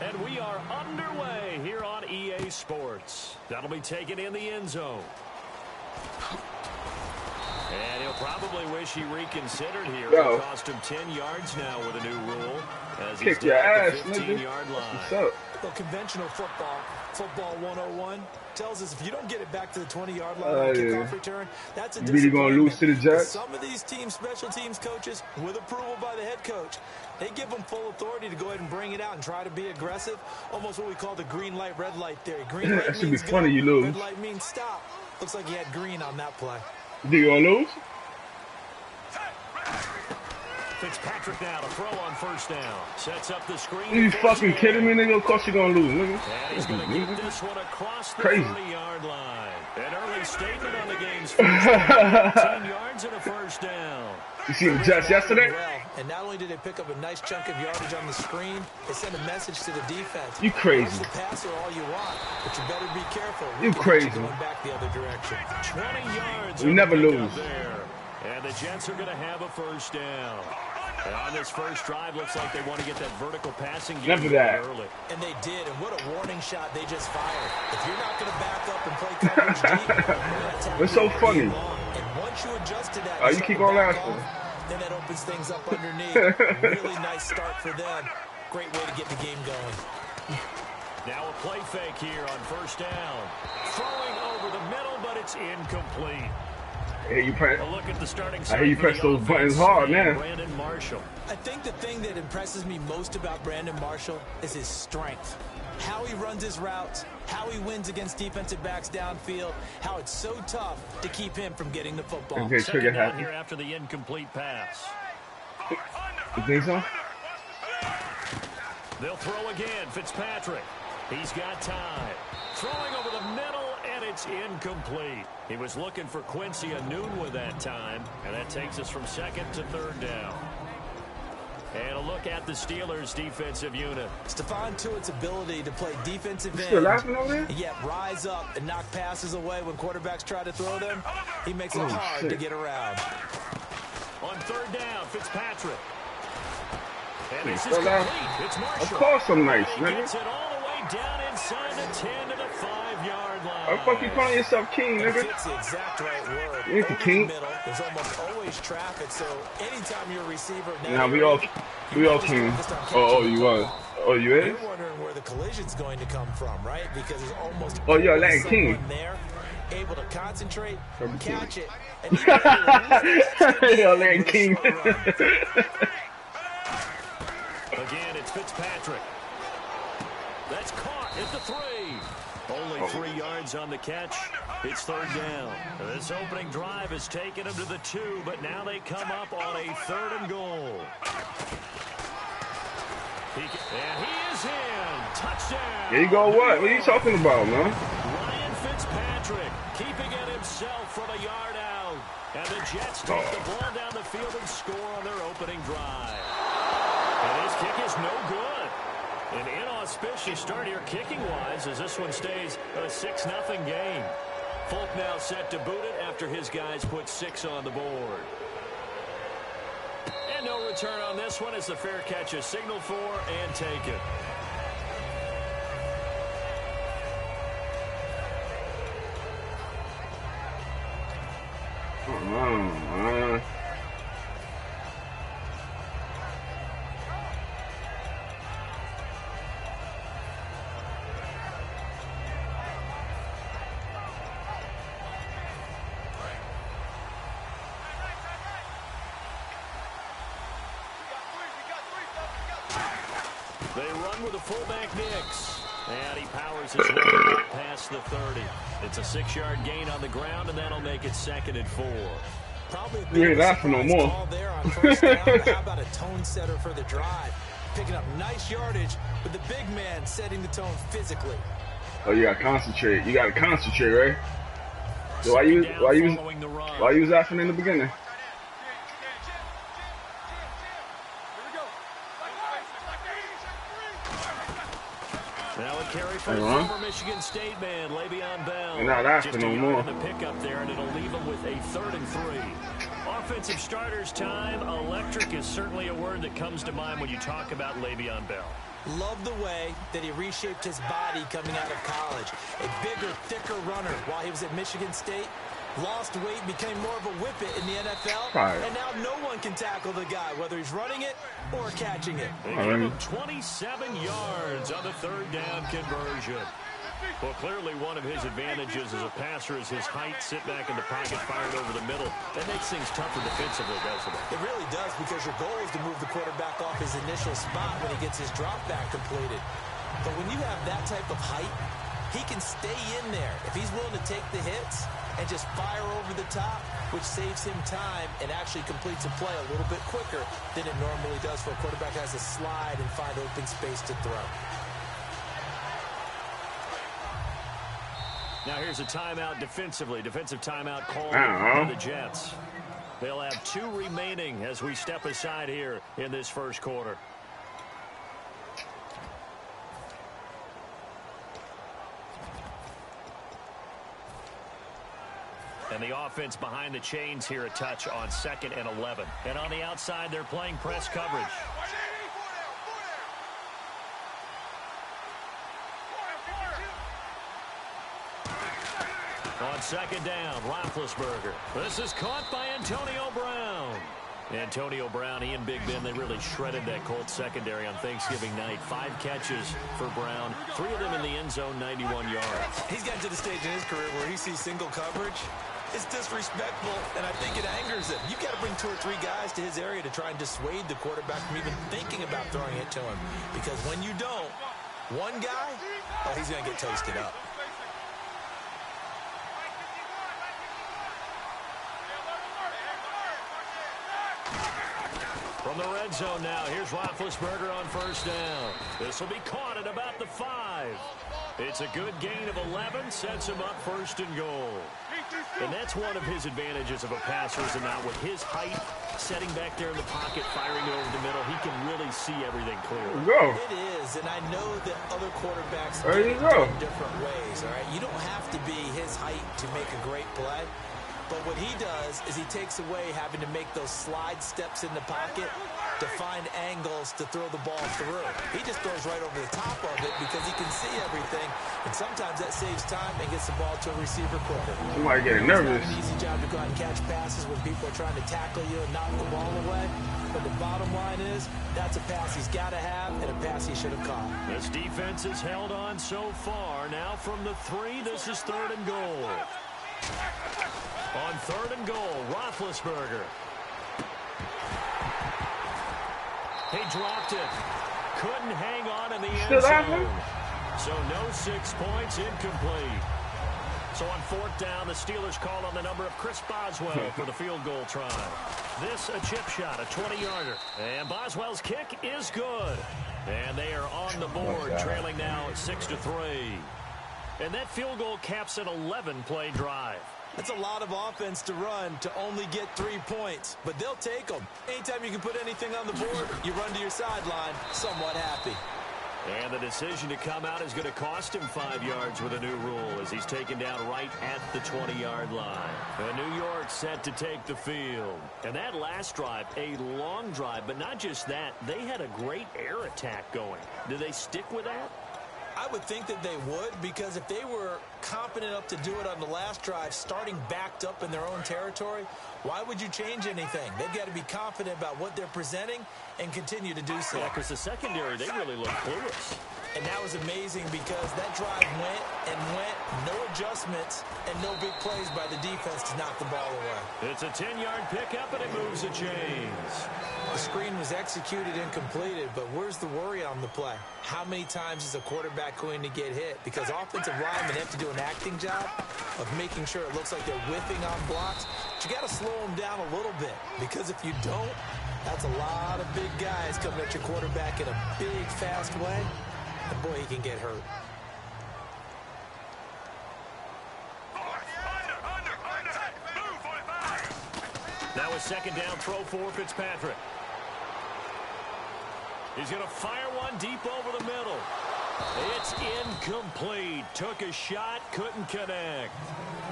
And we are underway here on EA Sports. That'll be taken in the end zone. And he'll probably wish he reconsidered here. It'll cost him 10 yards now with a new rule. As he's kick your ass, the 15-yard line. What's up? Well, conventional football 101 tells us if you don't get it back to the 20-yard line on kickoff return, that's a really gonna lose to the Jets. Some of these teams, special teams coaches, with approval by the head coach, they give them full authority to go ahead and bring it out and try to be aggressive. Almost what we call the green light, red light theory. Green light that should be means funny. go, You lose. red light means stop. Looks like he had green on that play. Do you gonna lose? Fitzpatrick now to throw on first down. Sets up the screen. You fucking kidding me, nigga? Of course you're gonna lose, nigga. And he's gonna get this one across the 30-yard line. An early statement on the game's first down. 15 yards and a first down. You see the Jets yesterday? And not only did they pick up a nice chunk of yardage on the screen, they sent a message to the defense. You crazy. Push the passer all you want, but you better be careful. You crazy. Going back the other direction. 20 yards. We never lose. There. And the Jets are going to have a first down. And on this first drive, looks like they want to get that vertical passing game early. And they did, and what a warning shot they just fired. If you're not going to back up and play coverage deep, it's so funny. And once you adjust to that, you keep on laughing. Then that opens things up underneath. Really nice start for them. Great way to get the game going. Now a play fake here on first down. Throwing over the middle, but it's incomplete. Hey, you press. A look at the starting I hear you press those buttons hard, man. Brandon Marshall. I think the thing that impresses me most about Brandon Marshall is his strength. How he runs his routes, how he wins against defensive backs downfield, how it's so tough to keep him from getting the football. Okay, Second down here after the incomplete pass. You think so? They'll throw again. Fitzpatrick. He's got time. Throwing over the middle, and it's incomplete. He was looking for Quincy Enunwa that time, and that takes us from second to third down. And a look at the Steelers' defensive unit. Stephon Tuitt's ability to play defensive end, still laughing over there? yet rise up and knock passes away when quarterbacks try to throw them, he makes it hard to get around. On third down, Fitzpatrick. And this is complete. It's Marshall. Of course I'm nice, He nigga. gets it all the way down inside the 10 to the 5-yard line. How the fuck you calling yourself king, nigga? It's the exact right word. You ain't the king. Middle, there's almost always traffic, so anytime you're a receiver... Nah, we all king. Oh, you are. Oh, you is? You're wondering where the collision's going to come from, right? Because it's almost... Oh, you're a Latin king. There, able to concentrate, catch it, and you're a Latin king. Again, it's Fitzpatrick. That's caught at the 3. Only 3 yards on the catch. It's third down. This opening drive has taken them to the 2, but now they come up on a 3rd and goal. And he is in. Touchdown. There you go. What are you talking about, man? Ryan Fitzpatrick keeping it himself from a yard out. And the Jets take the ball down the field and score on their opening drive. And his kick is no good. An inauspicious start here kicking-wise as this one stays a 6-0 game. Folk now set to boot it after his guys put 6 on the board. And no return on this one as the fair catch is signaled for and taken. They run with a fullback Nix. And he powers his way past the 30. It's a 6-yard gain on the ground, and that'll make it 2nd and 4. Probably You ain't laughing no more. call there on first down. How about a tone setter for the drive? Picking up nice yardage with the big man setting the tone physically. Oh, you gotta concentrate. You gotta concentrate, right? So why you was laughing in the beginning? Now a carry for the former Michigan State man, Le'Veon Bell. You're not laughing Just a no yard more. in the pickup there, and it'll leave him with a 3rd and 3. Offensive starters time. Electric is certainly a word that comes to mind when you talk about Le'Veon Bell. Love the way that he reshaped his body coming out of college. A bigger, thicker runner while he was at Michigan State. Lost weight, became more of a whippet in the NFL. Right. And now no one can tackle the guy, whether he's running it or catching it. They give him 27 yards on the 3rd down conversion. Well, clearly one of his advantages as a passer is his height. Sit back in the pocket, fired over the middle. That makes things tougher defensively, doesn't it? It really does, because your goal is to move the quarterback off his initial spot when he gets his drop back completed. But when you have that type of height, he can stay in there if he's willing to take the hits and just fire over the top, which saves him time and actually completes a play a little bit quicker than it normally does for a quarterback who has to slide and find open space to throw. Now here's a timeout defensively. Defensive timeout called by the Jets. They'll have 2 remaining as we step aside here in this first quarter. And the offense behind the chains here a touch on 2nd and 11. And on the outside, they're playing press coverage. On 2nd down, Roethlisberger. This is caught by Antonio Brown. Antonio Brown, he and Big Ben, they really shredded that Colts secondary on Thanksgiving night. 5 catches for Brown, 3 of them in the end zone, 91 yards. He's gotten to the stage in his career where he sees single coverage. It's disrespectful, and I think it angers him. You've got to bring 2 or 3 guys to his area to try and dissuade the quarterback from even thinking about throwing it to him. Because when you don't, one guy, oh, he's going to get toasted up. From the red zone now, here's Roethlisberger on first down. This will be caught at about the 5. It's a good gain of 11, sets him up 1st and goal. And that's one of his advantages of a passer, is now with his height, setting back there in the pocket, firing over the middle, he can really see everything clearly. Go. It is, and I know that other quarterbacks There you do go. it in different ways, all right? You don't have to be his height to make a great play. But what he does is he takes away having to make those slide steps in the pocket to find angles to throw the ball through. He just throws right over the top of it because he can see everything, and sometimes that saves time and gets the ball to a receiver quicker. Somebody getting nervous. It's not an easy job to go out and catch passes when people are trying to tackle you and knock the ball away. But the bottom line is that's a pass he's got to have and a pass he should have caught. This defense has held on so far. Now from the 3, this is 3rd and goal. On 3rd and goal, Roethlisberger. He dropped it. Couldn't hang on in the end zone. So no 6 points, incomplete. So on 4th down, the Steelers call on the number of Chris Boswell for the field goal try. This a chip shot, a 20-yarder. And Boswell's kick is good. And they are on the board, trailing now 6-3. And that field goal caps an 11-play drive. That's a lot of offense to run to only get 3 points, but they'll take them. Anytime you can put anything on the board, you run to your sideline somewhat happy. And the decision to come out is going to cost him 5 yards with a new rule as he's taken down right at the 20-yard line. And New York set to take the field. And that last drive, a long drive, but not just that, they had a great air attack going. Do they stick with that? I would think that they would, because if they were confident enough to do it on the last drive, starting backed up in their own territory, why would you change anything? They've got to be confident about what they're presenting and continue to do so. Yeah, because the secondary, they really look clueless. And that was amazing because that drive went and went, no adjustments, and no big plays by the defense to knock the ball away. It's a 10-yard pickup, and it moves the chains. The screen was executed and completed, but where's the worry on the play? How many times is a quarterback going to get hit? Because offensive linemen have to do an acting job of making sure it looks like they're whiffing on blocks. But you got to slow them down a little bit, because if you don't, that's a lot of big guys coming at your quarterback in a big, fast way. And boy, he can get hurt. Now a second down throw for Fitzpatrick. He's going to fire one deep over the middle. It's incomplete. Took a shot, couldn't connect.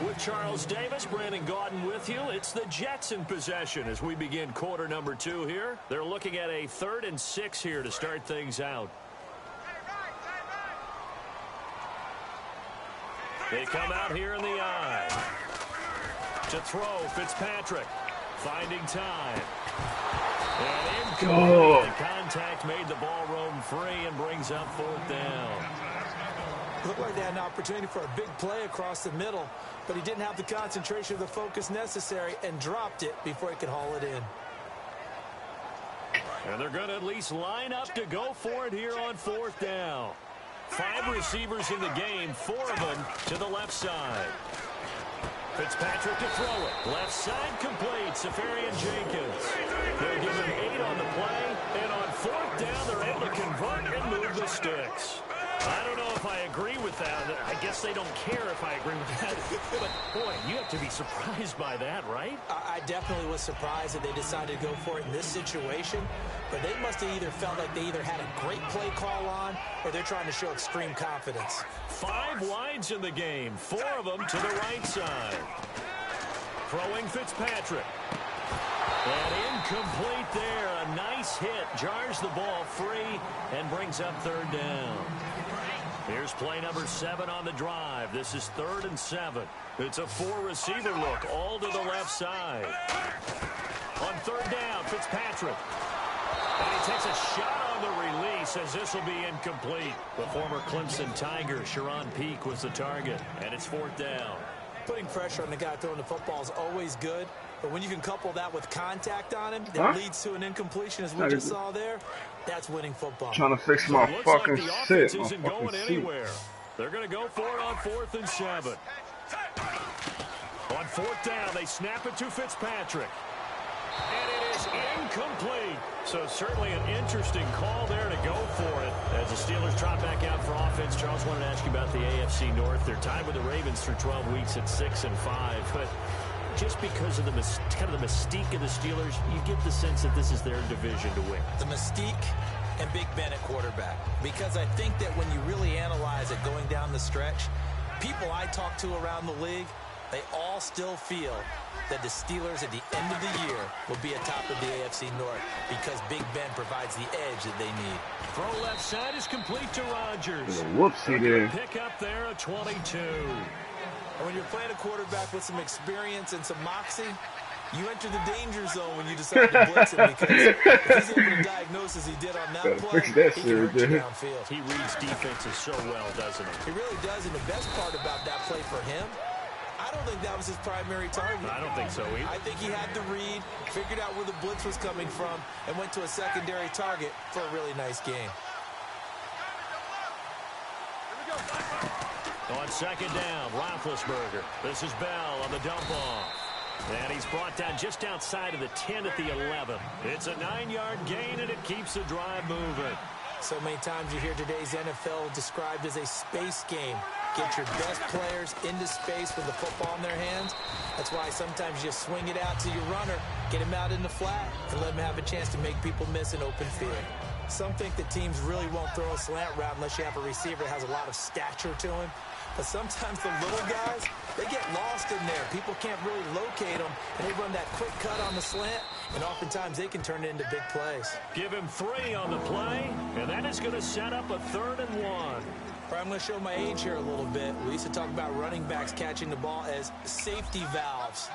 With Charles Davis, Brandon Gaudin with you. It's the Jets in possession as we begin quarter number 2 here. They're looking at a 3rd and 6 here to start things out. They come out here in the eye. To throw, Fitzpatrick. Finding time. And incomplete. The contact made the ball roam free and brings up 4th down. Looked like they had an opportunity for a big play across the middle, but he didn't have the concentration or the focus necessary and dropped it before he could haul it in. And they're going to at least line up to go for it here on 4th down. 5 receivers in the game, 4 of them to the left side. Fitzpatrick to throw it. Left side complete. Safarian Jenkins. They'll give him 8 on the play. And on 4th down, they're able to convert and move the sticks. I don't know if I agree with that. I guess they don't care if I agree with that. But, boy, you have to be surprised by that, right? I definitely was surprised that they decided to go for it in this situation. But they must have either felt like they either had a great play call on or they're trying to show extreme confidence. 5 wides in the game. 4 of them to the right side. Throwing Fitzpatrick. And incomplete there. A nice hit. Jars the ball free and brings up 3rd down. Here's play number 7 on the drive. This is 3rd and 7. It's a 4-receiver look, all to the left side. On 3rd down, Fitzpatrick. And he takes a shot on the release as this will be incomplete. The former Clemson Tiger, Sharon Peake, was the target. And it's 4th down. Putting pressure on the guy throwing the football is always good. But when you can couple that with contact on him that leads to an incompletion, as we just saw there, that's winning football. Trying to fix my fucking shit. Isn't going anywhere. They're going to go for it on 4th and 7. On 4th down, they snap it to Fitzpatrick. And it is incomplete. So certainly an interesting call there to go for it. As the Steelers trot back out for offense, Charles, wanted to ask you about the AFC North. They're tied with the Ravens through 12 weeks at 6-5. But just because of the kind of the mystique of the Steelers, you get the sense that this is their division to win. The mystique and Big Ben at quarterback. Because I think that when you really analyze it going down the stretch, people I talk to around the league, they all still feel that the Steelers at the end of the year will be atop of the AFC North because Big Ben provides the edge that they need. Throw left side is complete to Rodgers. Whoopsie there. Pick up there at 22. And when you're playing a quarterback with some experience and some moxie, you enter the danger zone when you decide to blitz him because if he's able to diagnose as he did on that play, he can hurt you downfield. He reads defenses so well, doesn't he? He really does, and the best part about that play for him, I don't think that was his primary target. I don't think so either. I think he had the read, figured out where the blitz was coming from, and went to a secondary target for a really nice game. On 2nd down, Roethlisberger. This is Bell on the dump off. And he's brought down just outside of the 10 at the 11. It's a 9-yard gain, and it keeps the drive moving. So many times you hear today's NFL described as a space game. Get your best players into space with the football in their hands. That's why sometimes you swing it out to your runner, get him out in the flat, and let him have a chance to make people miss an open field. Some think that teams really won't throw a slant route unless you have a receiver that has a lot of stature to him. But sometimes the little guys, they get lost in there. People can't really locate them, and they run that quick cut on the slant, and oftentimes they can turn it into big plays. Give him 3 on the play, and that is going to set up a 3rd and 1. I'm going to show my age here a little bit. We used to talk about running backs catching the ball as safety valves.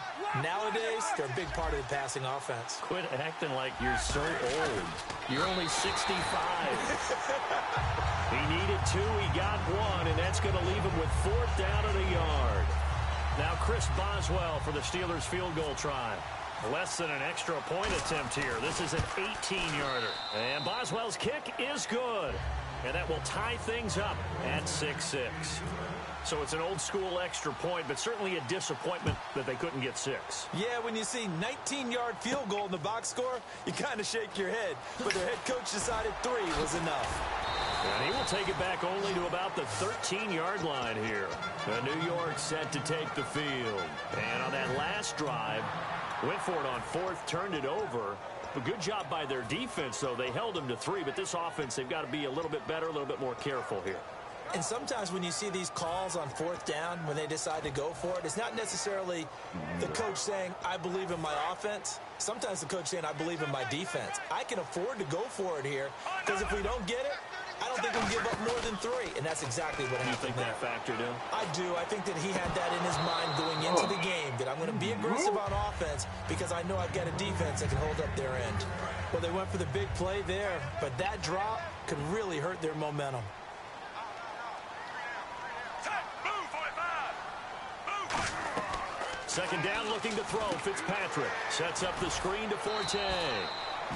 Nowadays, they're a big part of the passing offense. Quit acting like you're so old. You're only 65. He needed 2, he got 1, and that's going to leave him with 4th down at a yard. Now Chris Boswell for the Steelers field goal try. Less than an extra point attempt here. This is an 18-yarder. And Boswell's kick is good. And that will tie things up at 6-6. So it's an old-school extra point, but certainly a disappointment that they couldn't get 6. Yeah, when you see 19-yard field goal in the box score, you kind of shake your head. But their head coach decided 3 was enough. And he will take it back only to about the 13-yard line here. New York set to take the field. And on that last drive, went for it on 4th, turned it over. A good job by their defense, though. They held them to 3, but this offense, they've got to be a little bit better, a little bit more careful here. And sometimes when you see these calls on 4th down, when they decide to go for it, it's not necessarily the coach saying, I believe in my offense. Sometimes the coach saying, I believe in my defense. I can afford to go for it here, because if we don't get it, I don't think we'll give up more than 3, and that's exactly what happened. You think that factored in? I do. I think that he had that in his mind going into the game, that I'm going to be aggressive on offense because I know I've got a defense that can hold up their end. Well, they went for the big play there, but that drop could really hurt their momentum. Second down, looking to throw. Fitzpatrick sets up the screen to Forte.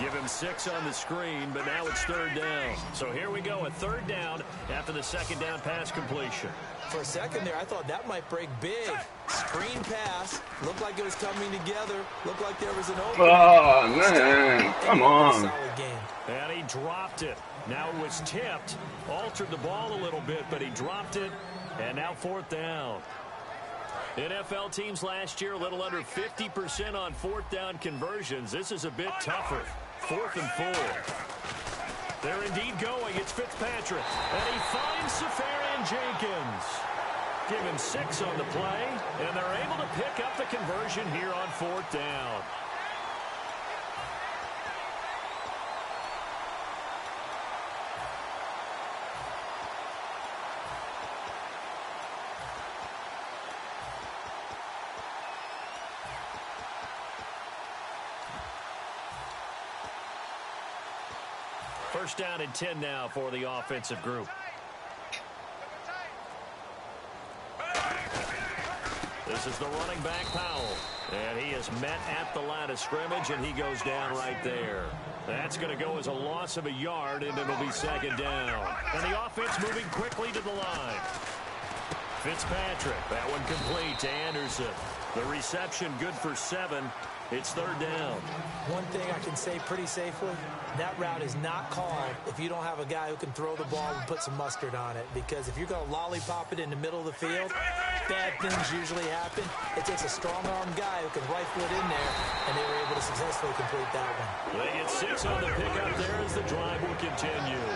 Give him 6 on the screen, but now it's 3rd down. So here we go, a 3rd down after the second down pass completion. For a second there, I thought that might break big. Screen pass. Looked like it was coming together. Looked like there was an opening. Oh, man. Come on. Solid game. And he dropped it. Now it was tipped. Altered the ball a little bit, but he dropped it. And now 4th down. NFL teams last year a little under 50% on 4th down conversions. This is a bit tougher. 4th and 4. They're indeed going. It's Fitzpatrick. And he finds Safarian Jenkins. Give him 6 on the play. And they're able to pick up the conversion here on 4th down. First down and 10 now for the offensive group. This is the running back, Powell. And he is met at the line of scrimmage, and he goes down right there. That's going to go as a loss of a yard, and it'll be 2nd down. And the offense moving quickly to the line. Fitzpatrick, that one complete to Anderson. The reception good for 7. It's 3rd down. One thing I can say pretty safely, that route is not called if you don't have a guy who can throw the ball and put some mustard on it. Because if you're going to lollipop it in the middle of the field, bad things usually happen. It takes a strong-arm guy who can rifle it in there, and they were able to successfully complete that one. They get 6 on the pickup there as the drive will continue.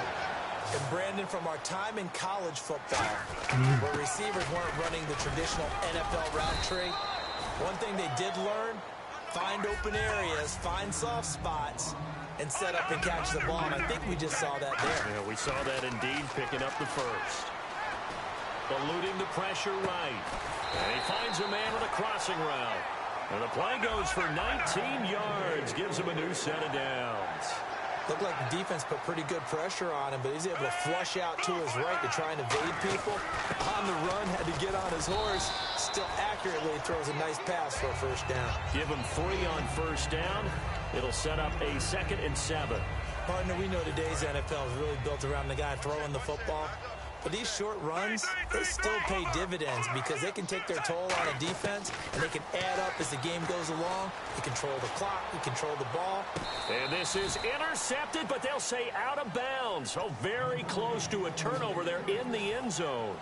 And Brandon, from our time in college football, where receivers weren't running the traditional NFL route tree, one thing they did learn, find open areas, find soft spots, and set up and catch the ball. And I think we just saw that there. Yeah, we saw that indeed, picking up the first. Eluding the pressure right. And he finds a man with a crossing route. And the play goes for 19 yards, gives him a new set of downs. Looked like the defense put pretty good pressure on him, but he's able to flush out to his right to try and evade people. On the run, had to get on his horse. Still accurately throws a nice pass for a 1st down. Give him 3 on 1st down. It'll set up a 2nd and 7. Partner, we know today's NFL is really built around the guy throwing the football. But these short runs, they still pay dividends because they can take their toll on a defense, and they can add up as the game goes along. You control the clock, you control the ball. And this is intercepted, but they'll say out of bounds. So very close to a turnover there in the end zone.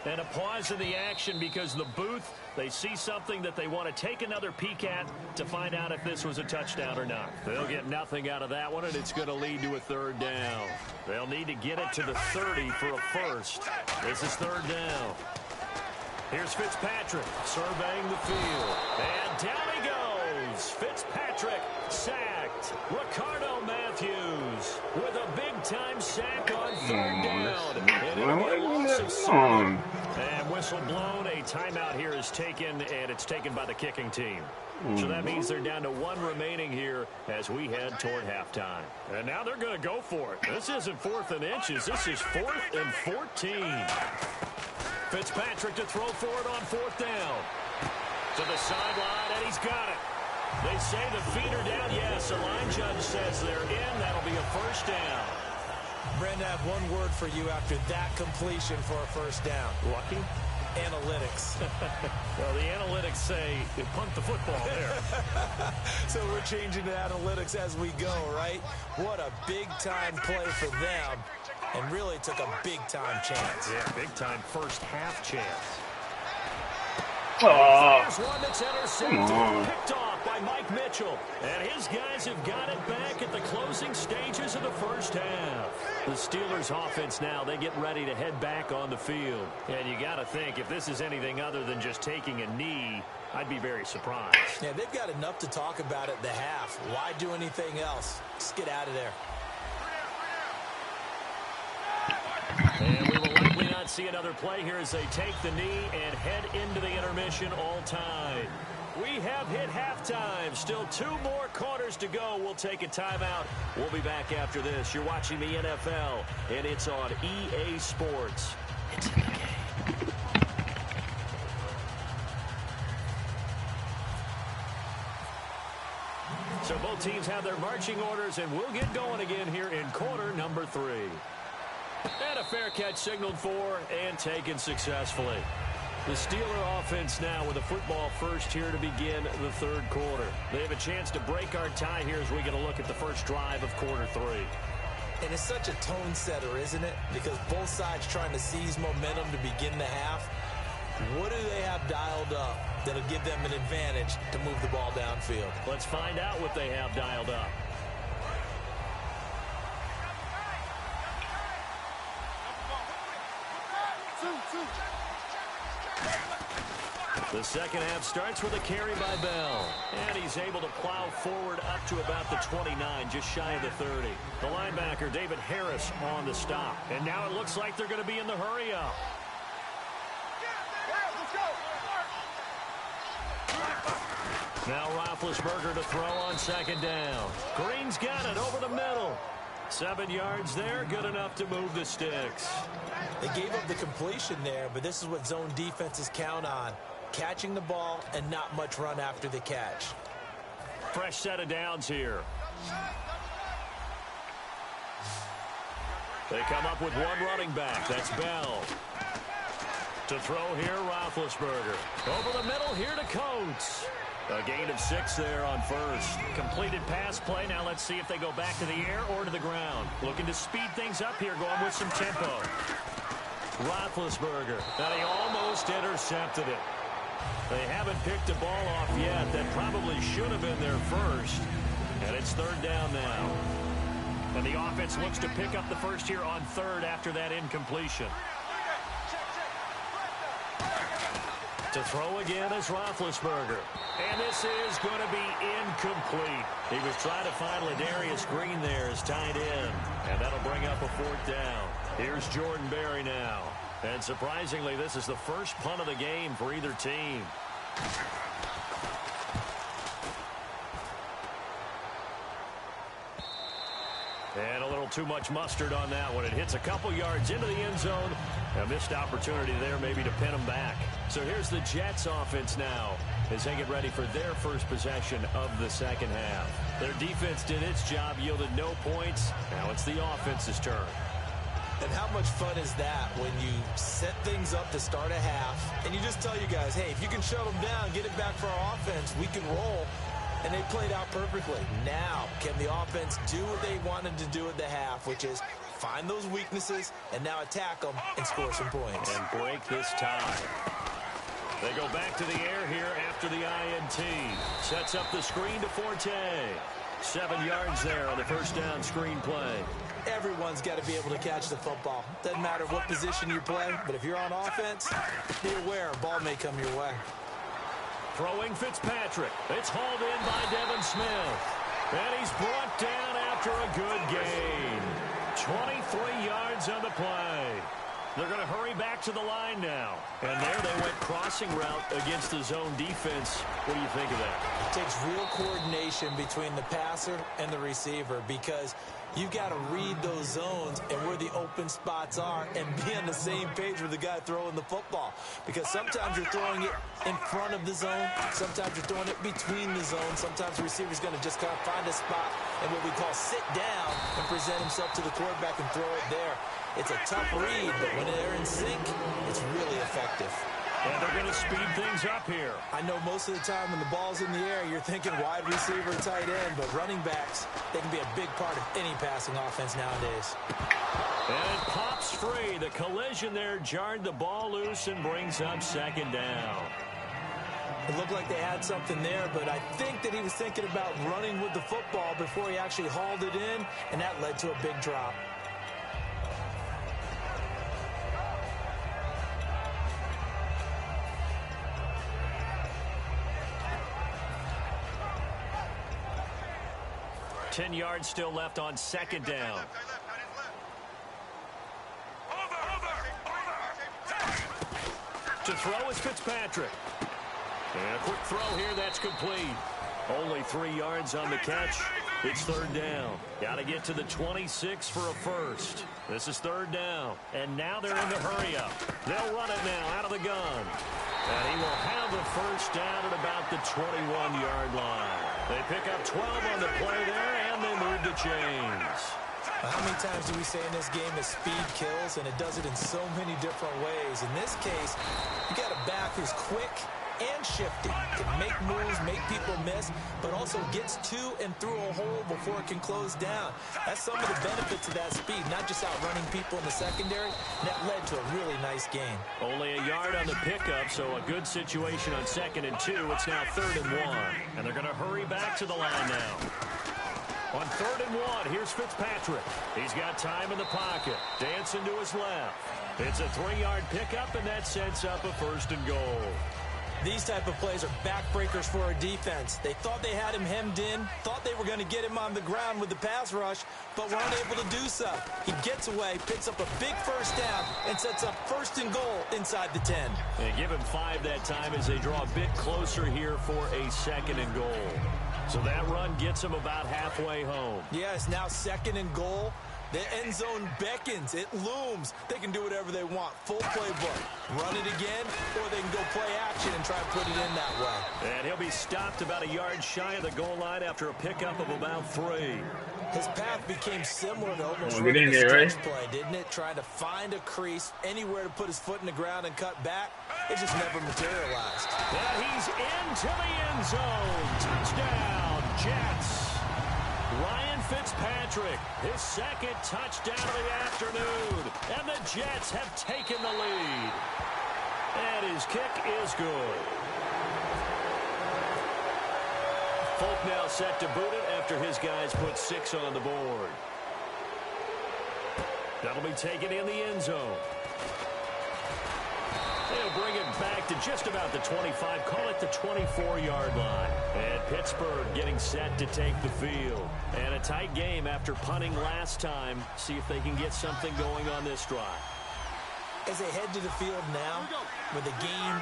And a pause in the action because the booth, they see something that they want to take another peek at to find out if this was a touchdown or not. They'll get nothing out of that one, and it's going to lead to a third down. They'll need to get it to the 30 for a first. This is third down. Here's Fitzpatrick surveying the field. And down he goes. Fitzpatrick sacked. Ricardo Matthews with a big-time sack on third down. And it'll be a loss of 7. And whistle blown. A timeout here is taken, and it's taken by the kicking team. So that means they're down to 1 remaining here as we head toward halftime. And now they're going to go for it. This isn't 4th and inches. This is 4th and 14. Fitzpatrick to throw for it on 4th down. To the sideline, and he's got it. They say the feet are down. Yes, the line judge says they're in. That'll be a first down. Brandon, I have one word for you after that completion for a first down. Lucky? Analytics. Well, the analytics say you punt the football there. So we're changing to analytics as we go, right? What a big-time play for them. And really took a big-time chance. Yeah, big-time first-half chance. There's one that's intercepted, picked off by Mike Mitchell. And his guys have got it back at the closing stages of the first half. The Steelers offense now, they get ready to head back on the field. And you got to think, if this is anything other than just taking a knee, I'd be very surprised. Yeah, they've got enough to talk about at the half. Why do anything else? Just get out of there. And we will likely not see another play here as they take the knee and head into the intermission all tied. We have hit halftime. Still 2 more quarters to go. We'll take a timeout. We'll be back after this. You're watching the NFL, and it's on EA Sports. It's in the game. So both teams have their marching orders, and we'll get going again here in quarter number 3. And a fair catch signaled for and taken successfully. The Steeler offense now with a football first here to begin the third quarter. They have a chance to break our tie here as we get a look at the first drive of quarter 3. And it's such a tone setter, isn't it? Because both sides trying to seize momentum to begin the half. What do they have dialed up that'll give them an advantage to move the ball downfield? Let's find out what they have dialed up. The second half starts with a carry by Bell. And he's able to plow forward up to about the 29, just shy of the 30. The linebacker, David Harris, on the stop. And now it looks like they're going to be in the hurry-up. Now Roethlisberger to throw on second down. Green's got it over the middle. 7 yards there, good enough to move the sticks. They gave up the completion there, but this is what zone defenses count on. Catching the ball and not much run after the catch. Fresh set of downs here. They come up with 1 running back. That's Bell. To throw here, Roethlisberger. Over the middle here to Coates. A gain of 6 there on first. Completed pass play. Now let's see if they go back to the air or to the ground. Looking to speed things up here, going with some tempo. Roethlisberger. And he almost intercepted it. They haven't picked a ball off yet. That probably should have been their first. And it's third down now. And the offense looks to pick up the first here on third after that incompletion. To throw again is Roethlisberger. And this is going to be incomplete. He was trying to find Ladarius Green there as tight end. And that'll bring up a 4th down. Here's Jordan Berry now. And surprisingly, this is the first punt of the game for either team. And a little too much mustard on that one. It hits a couple yards into the end zone. A missed opportunity there maybe to pin them back. So here's the Jets offense now as they get ready for their first possession of the second half. Their defense did its job, yielded no points. Now it's the offense's turn. And how much fun is that when you set things up to start a half and you just tell you guys, hey, if you can shut them down, get it back for our offense, we can roll. And they played out perfectly. Now, can the offense do what they wanted to do at the half, which is find those weaknesses and now attack them and score some points. And break this tie. They go back to the air here after the INT. Sets up the screen to Forte. 7 yards there on the first down screen play. Everyone's got to be able to catch the football. Doesn't matter what position you play, but if you're on offense, be aware a ball may come your way. Throwing Fitzpatrick. It's hauled in by Devin Smith. And he's brought down after a good gain. 23 yards on the play. They're going to hurry back to the line now. And there they went crossing route against the zone defense. What do you think of that? It takes real coordination between the passer and the receiver because you've got to read those zones and where the open spots are and be on the same page with the guy throwing the football. Because sometimes you're throwing it in front of the zone. Sometimes you're throwing it between the zones. Sometimes the receiver's going to just kind of find a spot and what we call sit down and present himself to the quarterback and throw it there. It's a tough read, but when they're in sync, it's really effective. And they're going to speed things up here. I know most of the time when the ball's in the air, you're thinking wide receiver, tight end, but running backs, they can be a big part of any passing offense nowadays. And it pops free. The collision there jarred the ball loose and brings up second down. It looked like they had something there, but I think that he was thinking about running with the football before he actually hauled it in, and that led to a big drop. Ten yards still left on second down. To throw is Fitzpatrick. And a quick throw here, that's complete. Only 3 yards on the catch. It's third down. Got to get to the 26 for a first. This is third down. And now they're in the hurry-up. They'll run it now out of the gun. And he will have the first down at about the 21-yard line. They pick up 12 on the play there, and they move the chains. How many times do we say in this game that speed kills, and it does it in so many different ways? In this case, you got a back who's quick and shifty, can make moves, make people miss, but also gets to and through a hole before it can close down. That's some of the benefits of that speed, not just outrunning people in the secondary. And that led to a really nice gain. Only a yard on the pickup, so a good situation on 2nd and 2. It's now 3rd and 1, and they're going to hurry back to the line now. On 3rd and 1, here's Fitzpatrick. He's got time in the pocket, dancing to his left. It's a 3-yard pickup, and that sets up a 1st and goal. These type of plays are backbreakers for a defense. They thought they had him hemmed in, thought they were going to get him on the ground with the pass rush, but were unable to do so. He gets away, picks up a big first down, and sets up 1st and goal inside the 10. And give him 5 that time as they draw a bit closer here for a 2nd and goal. So that run gets them about halfway home. Yeah, it's now 2nd and goal. The end zone beckons. It looms. They can do whatever they want. Full playbook. Run it again, or they can go play action and try and put it in that way. And he'll be stopped about a yard shy of the goal line after a pickup of about 3. His path became similar to almost a stretch play, didn't it? Trying to find a crease, anywhere to put his foot in the ground and cut back. It just never materialized. And he's into the end zone. Touchdown, Jets. Ryan Fitzpatrick, his 2nd touchdown of the afternoon. And the Jets have taken the lead. And his kick is good. Folk now set to boot it after his guys put 6 on the board. That'll be taken in the end zone. They'll bring it back to just about the 25, call it the 24-yard line. And Pittsburgh getting set to take the field. And a tight game after punting last time. See if they can get something going on this drive. As they head to the field now, with the game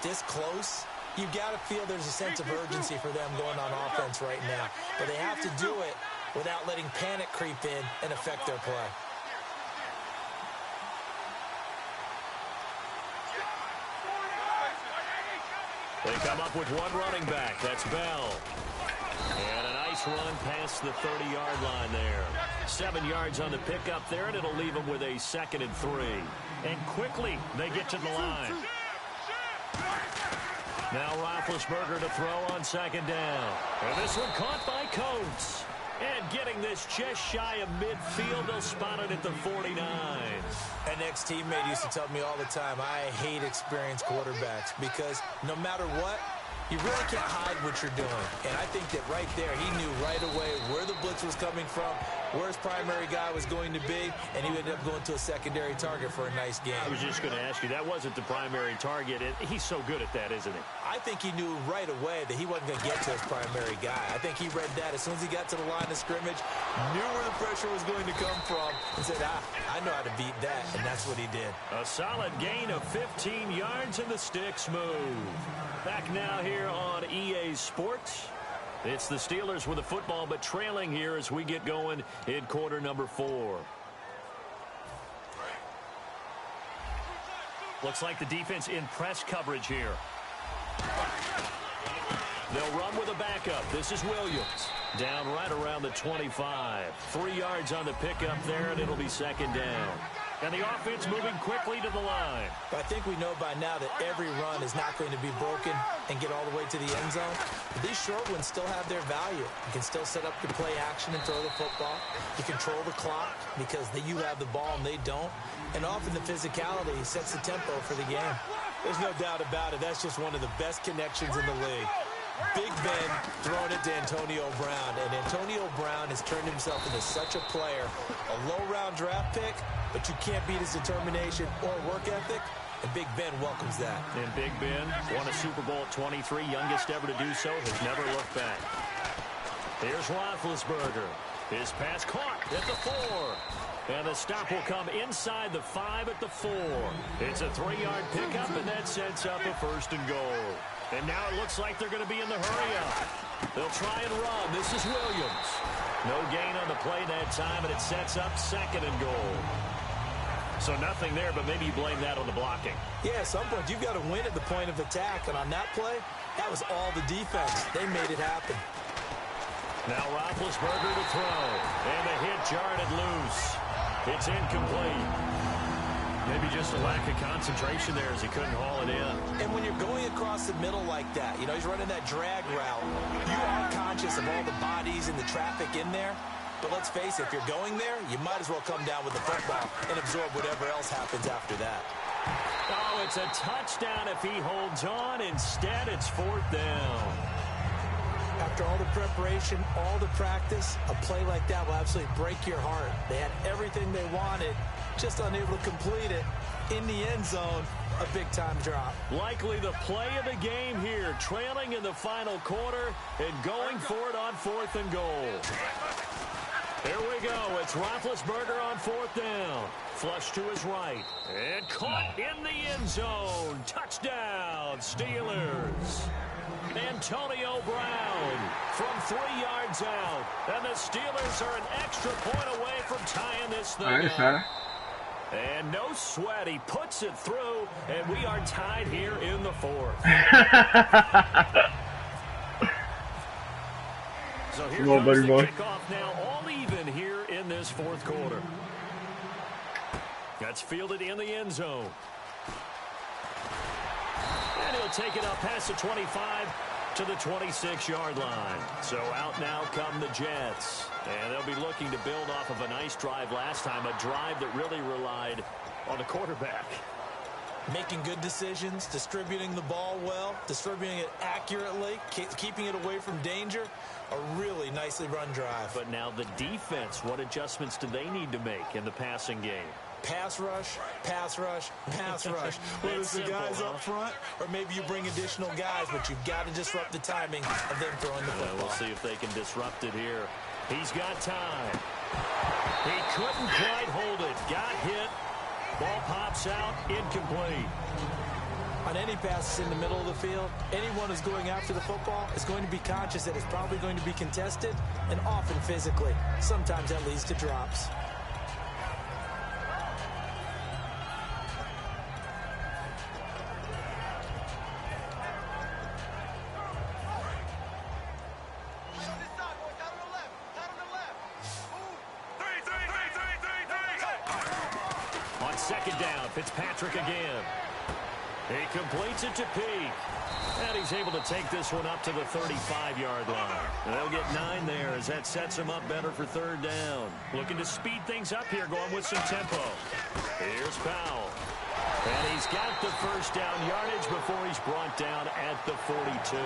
this close, you've got to feel there's a sense of urgency for them going on offense right now. But they have to do it without letting panic creep in and affect their play. They come up with one running back. That's Bell. And a nice run past the 30-yard line there. 7 yards on the pickup there, and it'll leave them with a 2nd and 3. And quickly, they get to the line. Now Roethlisberger to throw on 2nd down. And this one caught by Coates. And getting this just shy of midfield, they'll spot it at the 49. An ex-teammate used to tell me all the time, I hate experienced quarterbacks because no matter what, you really can't hide what you're doing. And I think that right there, he knew right away where the blitz was coming from, where his primary guy was going to be, and he ended up going to a secondary target for a nice game. I was just going to ask you, that wasn't the primary target. He's so good at that, isn't he? I think he knew right away that he wasn't going to get to his primary guy. I think he read that as soon as he got to the line of scrimmage, knew where the pressure was going to come from, and said, I know how to beat that, and that's what he did. A solid gain of 15 yards, and the sticks move. Back now here on EA Sports. It's the Steelers with the football, but trailing here as we get going in quarter number 4. Looks like the defense in press coverage here. They'll run with a backup. This is Williams. Down right around the 25. 3 yards on the pickup there, and it'll be second down. And the offense moving quickly to the line. But I think we know by now that every run is not going to be broken and get all the way to the end zone. But these short ones still have their value. You can still set up your play action and throw the football. You control the clock because you have the ball and they don't. And often the physicality sets the tempo for the game. There's no doubt about it. That's just one of the best connections in the league. Big Ben throwing it to Antonio Brown. And Antonio Brown has turned himself into such a player. A low-round draft pick, but you can't beat his determination or work ethic. And Big Ben welcomes that. And Big Ben won a Super Bowl at 23, youngest ever to do so, has never looked back. Here's Roethlisberger. His pass caught at the 4. And the stop will come inside the 5 at the 4. It's a 3-yard pickup, and that sets up a 1st and goal. And now it looks like they're going to be in the hurry-up. They'll try and run. This is Williams. No gain on the play that time, and it sets up 2nd and goal. So nothing there, but maybe you blame that on the blocking. Yeah, at some point you've got to win at the point of attack. And on that play, that was all the defense. They made it happen. Now Roethlisberger to throw. And the hit jarred it loose. It's incomplete. Maybe just a lack of concentration there as he couldn't haul it in. And when you're going across the middle like that, he's running that drag route, you are conscious of all the bodies and the traffic in there. But let's face it, if you're going there, you might as well come down with the football and absorb whatever else happens after that. Oh, it's a touchdown if he holds on. Instead, it's 4th down. After all the preparation, all the practice, a play like that will absolutely break your heart. They had everything they wanted, just unable to complete it. In the end zone, a big-time drop. Likely the play of the game here, trailing in the final quarter and going for it on 4th and goal. Here we go. It's Roethlisberger on 4th down. Flush to his right. And caught in the end zone. Touchdown, Steelers. Antonio Brown from 3 yards out. And the Steelers are an extra point away from tying this thing up. And no sweat. He puts it through, and we are tied here in the 4th. So here comes the kickoff now, all even here in this 4th quarter. That's fielded in the end zone. And he'll take it up past the 25 to the 26-yard line. So out now come the Jets. And they'll be looking to build off of a nice drive last time, a drive that really relied on the quarterback. Making good decisions, distributing the ball well, distributing it accurately, keeping it away from danger. A really nicely run drive. But now the defense, what adjustments do they need to make in the passing game? Pass rush, pass rush, pass rush. Whether it's the guys up front or maybe you bring additional guys, but you've got to disrupt the timing of them throwing the football. We'll see if they can disrupt it here. He's got time. He couldn't quite hold it. Got hit. Ball pops out. Incomplete. On any passes in the middle of the field, anyone who's going after the football is going to be conscious that it's probably going to be contested and often physically. Sometimes that leads to drops. On 2nd down, Fitzpatrick again. He completes it to Peak. And he's able to take this one up to the 35-yard line. And they'll get 9 there as that sets him up better for third down. Looking to speed things up here, going with some tempo. Here's Powell. And he's got the first down yardage before he's brought down at the 42.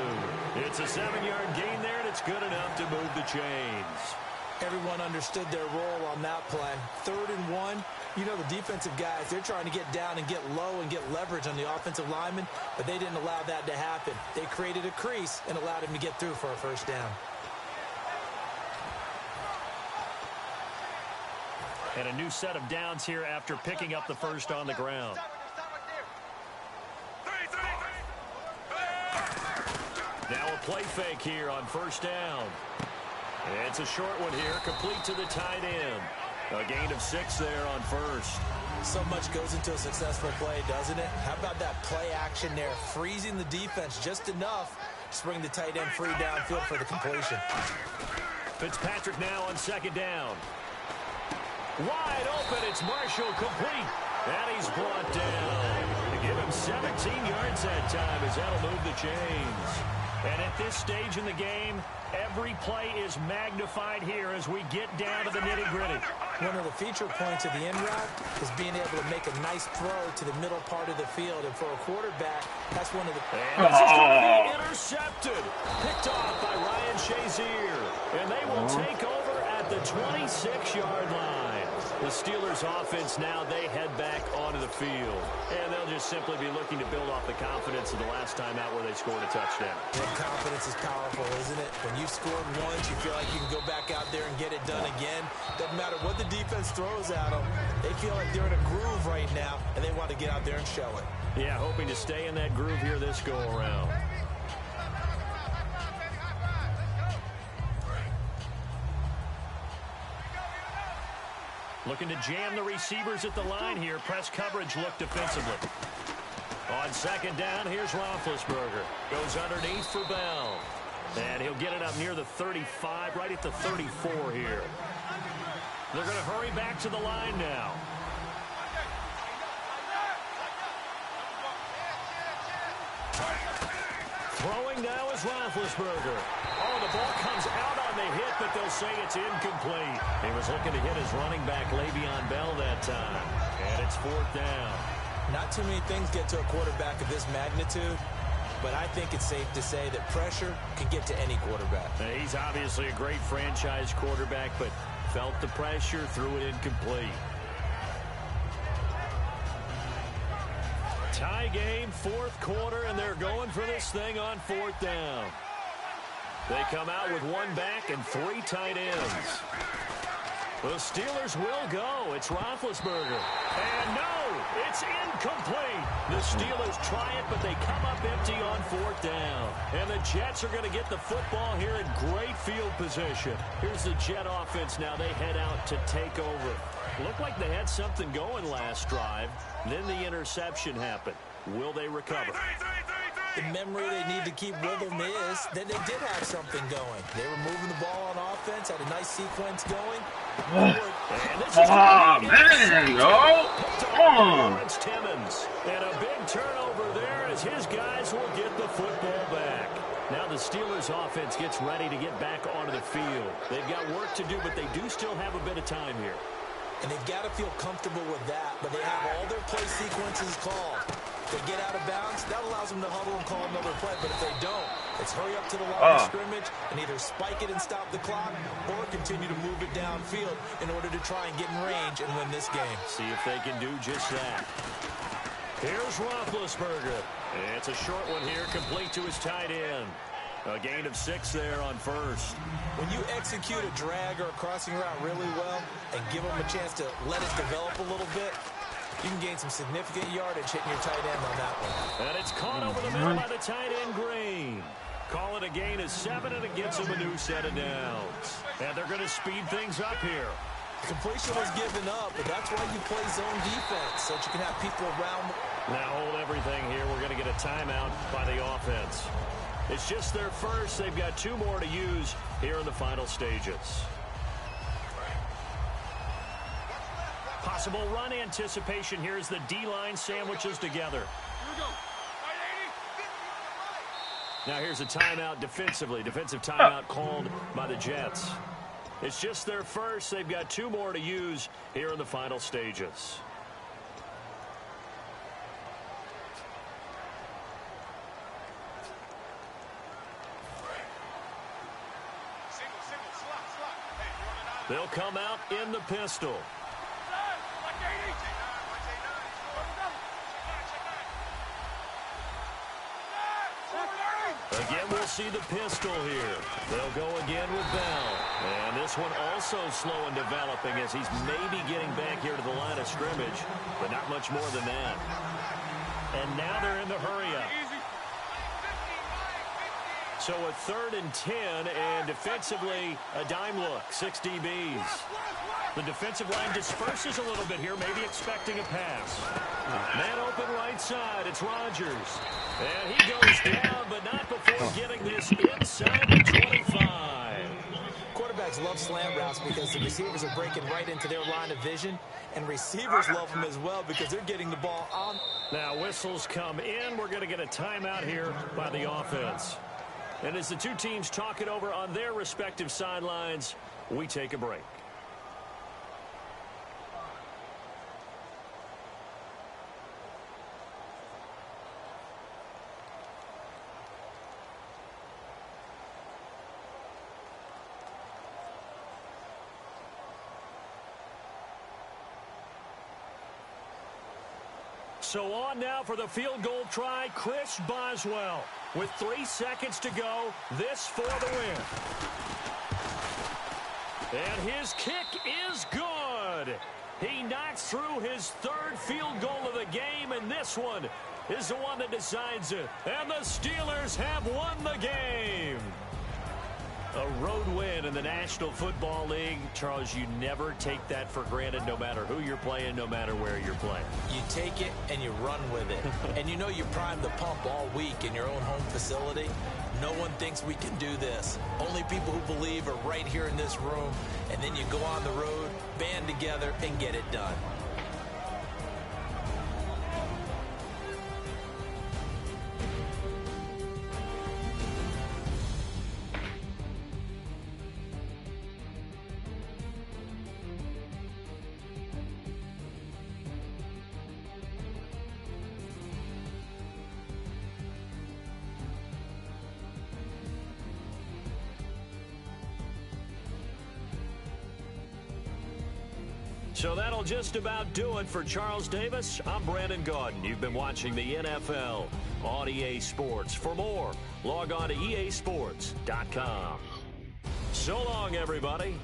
It's a 7-yard gain there, and it's good enough to move the chains. Everyone understood their role on that play. 3rd and 1. You know, the defensive guys, they're trying to get down and get low and get leverage on the offensive lineman, but they didn't allow that to happen. They created a crease and allowed him to get through for a first down. And a new set of downs here after picking up the first on the ground. Now a play fake here on first down. It's a short one here, complete to the tight end. A gain of 6 there on first. So much goes into a successful play, doesn't it? How about that play action there, freezing the defense just enough to bring the tight end free downfield for the completion. Fitzpatrick now on second down. Wide open, it's Marshall, complete. And he's brought down. To give him 17 yards that time as that'll move the chains. And at this stage in the game, every play is magnified here as we get down to the nitty-gritty. One of the feature points of the end route is being able to make a nice throw to the middle part of the field. And for a quarterback, that's one of the... And this is going to be intercepted. Picked off by Ryan Shazier. And they will take over at the 26-yard line. The Steelers offense now, they head back onto the field. And they'll just simply be looking to build off the confidence of the last time out where they scored a touchdown. Well, confidence is powerful, isn't it? When you've scored once, you feel like you can go back out there and get it done again. Doesn't matter what the defense throws at them. They feel like they're in a groove right now, and they want to get out there and show it. Yeah, hoping to stay in that groove here this go-around. Looking to jam the receivers at the line here. Press coverage look defensively. On second down, here's Roethlisberger. Goes underneath for Bell. And he'll get it up near the 35, right at the 34 here. They're going to hurry back to the line now. Throwing now is Roethlisberger. Oh, the ball comes out on the hit, but they'll say it's incomplete. He was looking to hit his running back, Le'Veon Bell, that time. And it's 4th down. Not too many things get to a quarterback of this magnitude, but I think it's safe to say that pressure can get to any quarterback. He's obviously a great franchise quarterback, but felt the pressure, threw it incomplete. Tie game, 4th quarter, and they're going for this thing on 4th down. They come out with 1 back and 3 tight ends. The Steelers will go. It's Roethlisberger. And no, it's incomplete. The Steelers try it, but they come up empty on 4th down. And the Jets are going to get the football here in great field position. Here's the Jet offense now. They head out to take over. Looked like they had something going last drive. Then the interception happened. Will they recover? The memory they need to keep with them is that they did have something going. They were moving the ball on offense, had a nice sequence going. And this is man, yo. Come on. Timmons. And a big turnover there as his guys will get the football back. Now the Steelers offense gets ready to get back onto the field. They've got work to do, but they do still have a bit of time here. And they've got to feel comfortable with that, but they have all their play sequences called. If they get out of bounds, that allows them to huddle and call another play. But if they don't, it's hurry up to the line of scrimmage and either spike it and stop the clock or continue to move it downfield in order to try and get in range and win this game. See if they can do just that. Here's Roethlisberger. It's a short one here, complete to his tight end. A gain of 6 there on first. When you execute a drag or a crossing route really well and give them a chance to let it develop a little bit, you can gain some significant yardage hitting your tight end on that one. And it's caught over the middle by the tight end, Green. Call it a gain of 7, and it gets them a new set of downs. And they're going to speed things up here. Completion was given up, but that's why you play zone defense, so that you can have people around. Now hold everything here. We're going to get a timeout by the offense. It's just their first. They've got 2 more to use here in the final stages. Possible run anticipation here as the D-line sandwiches together. Now here's a timeout defensively. Defensive timeout called by the Jets. It's just their first. They've got 2 more to use here in the final stages. They'll come out in the pistol. Again, we'll see the pistol here. They'll go again with Bell. And this one also slow in developing as he's maybe getting back here to the line of scrimmage, but not much more than that. And now they're in the hurry-up. So a 3rd and 10, and defensively, a dime look, 6 DBs. The defensive line disperses a little bit here, maybe expecting a pass. Man open right side, it's Rodgers. And he goes down, but not before getting this inside the 25. Quarterbacks love slant routes because the receivers are breaking right into their line of vision, and receivers love them as well because they're getting the ball on. Now whistles come in. We're going to get a timeout here by the offense. And as the 2 teams talk it over on their respective sidelines, we take a break. So on now for the field goal try, Chris Boswell. With 3 seconds to go, this for the win. And his kick is good. He knocks through his 3rd field goal of the game, and this one is the one that decides it. And the Steelers have won the game. A road win in the National Football League. Charles, you never take that for granted no matter who you're playing, no matter where you're playing. You take it and you run with it. And you know you primed the pump all week in your own home facility. No one thinks we can do this. Only people who believe are right here in this room. And then you go on the road, band together, and get it done. So that'll just about do it for Charles Davis. I'm Brandon Gaudin. You've been watching the NFL on EA Sports. For more, log on to easports.com. So long, everybody.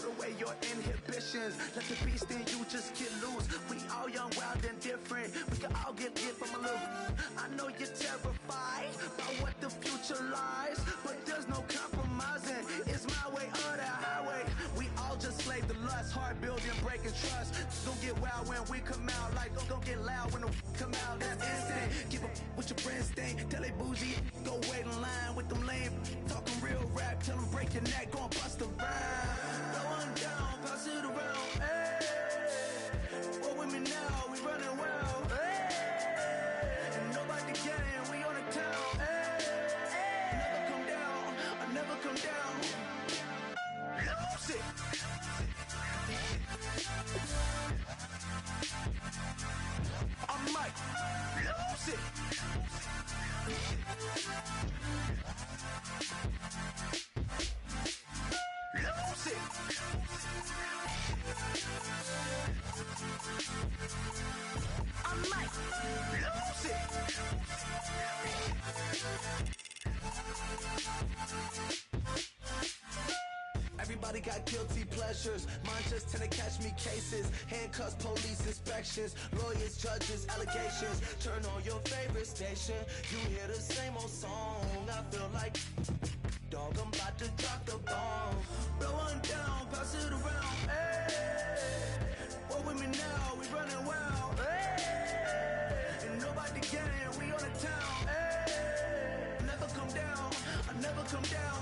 put away your inhibitions. Let the beast in you just get loose. We all young, wild, and different. We can all get lit from a little. I know you're terrified about what the future lies, but there's no compromising. It's my way or the highway. We all just slave to lust, hard building, breaking trust. Don't get wild when we come out, like don't get loud when the come out. That's instant. Keep up with your friends, stay. Tell they bougie, go wait in line with them lame. Talking real rap, tell them break your neck, go and bust the rhyme. Going down, pass it around. Hey, what with me now? We running wild. Hey, and nobody getting, we on the town. Hey, never come down, I never come down. Lose it. I might lose it. Lose it. I might lose it. Everybody got guilty pleasures. Mine just tend to catch me cases. Handcuffs, police inspections, lawyers, judges, allegations. Turn on your favorite station. You hear the same old song. I feel like, dog, I'm about to drop the bomb. Blow one down, pass it around. Hey, what with me now? We running wild. Hey, and nobody getting, we on the town. Hey, never come down, I never come down.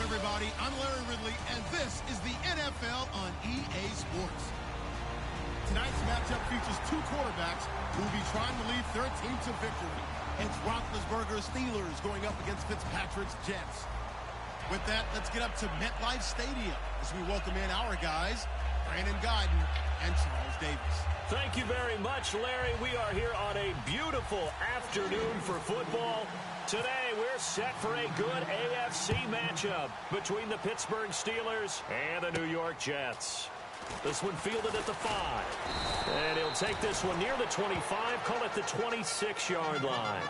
Everybody, I'm Larry Ridley, and this is the NFL on EA Sports. Tonight's matchup features two quarterbacks who will be trying to lead their team to victory. It's Roethlisberger's Steelers going up against Fitzpatrick's Jets. With that, let's get up to MetLife Stadium as we welcome in our guys, Brandon Guyton and Charles Davis. Thank you very much, Larry. We are here on a beautiful afternoon for football. Today, we're set for a good AFC matchup between the Pittsburgh Steelers and the New York Jets. This one fielded at the 5. And he'll take this one near the 25, call it the 26-yard line.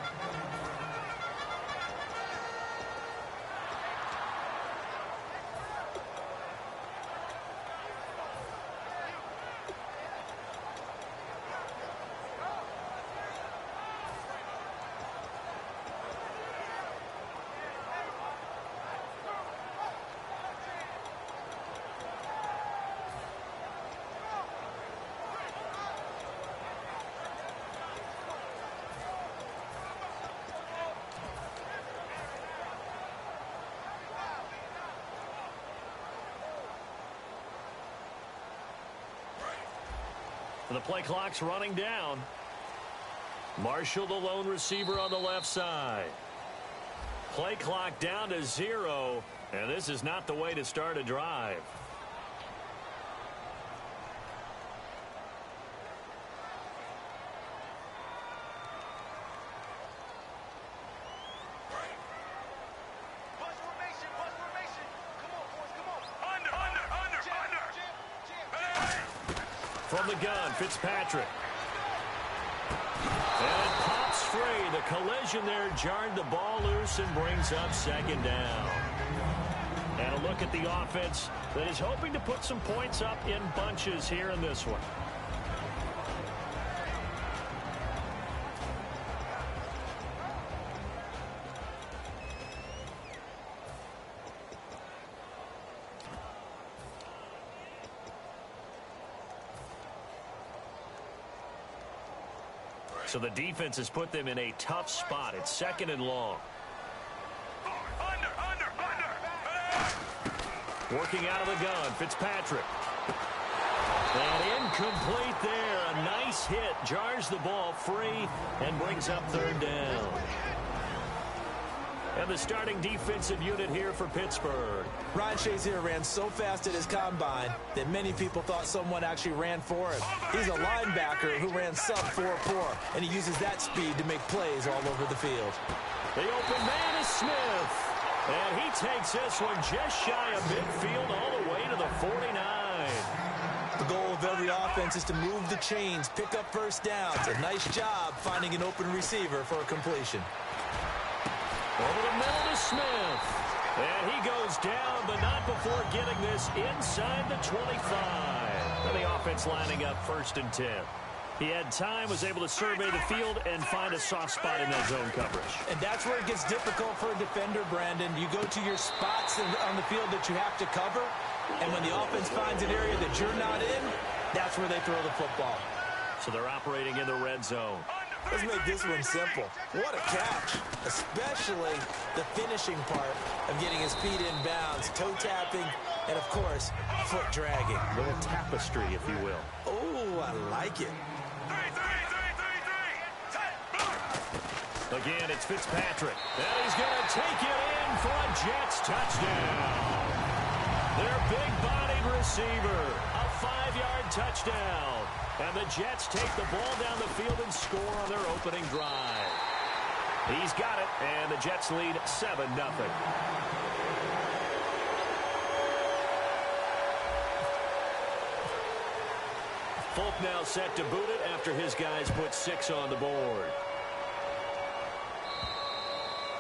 The play clock's running down. Marshall, the lone receiver on the left side. Play clock down to 0, and this is not the way to start a drive. From the gun, Fitzpatrick. And it pops free. The collision there jarred the ball loose and brings up second down. And a look at the offense that is hoping to put some points up in bunches here in this one. So the defense has put them in a tough spot. It's second and long. Working out of the gun, Fitzpatrick. And incomplete there. A nice hit. Jars the ball free and brings up third down. And the starting defensive unit here for Pittsburgh. Ryan Shazier ran so fast at his combine that many people thought someone actually ran for him. He's a linebacker who ran sub 4.4, and he uses that speed to make plays all over the field. The open man is Smith. And he takes this one just shy of midfield all the way to the 49. The goal of every offense is to move the chains, pick up first downs. A nice job finding an open receiver for a completion. Over the middle to Smith. And he goes down, but not before getting this inside the 25. And the offense lining up 1st and 10. He had time, was able to survey the field and find a soft spot in that zone coverage. And that's where it gets difficult for a defender, Brandon. You go to your spots on the field that you have to cover, and when the offense finds an area that you're not in, that's where they throw the football. So they're operating in the red zone. Let's make this one simple. What a catch, especially the finishing part of getting his feet in bounds, toe tapping, and, of course, foot dragging. A little tapestry, if you will. Oh, I like it. Again, it's Fitzpatrick. And he's going to take it in for a Jets touchdown. Their big-bodied receiver, a 5-yard touchdown. And the Jets take the ball down the field and score on their opening drive. He's got it, and the Jets lead 7-0. Folk now set to boot it after his guys put 6 on the board.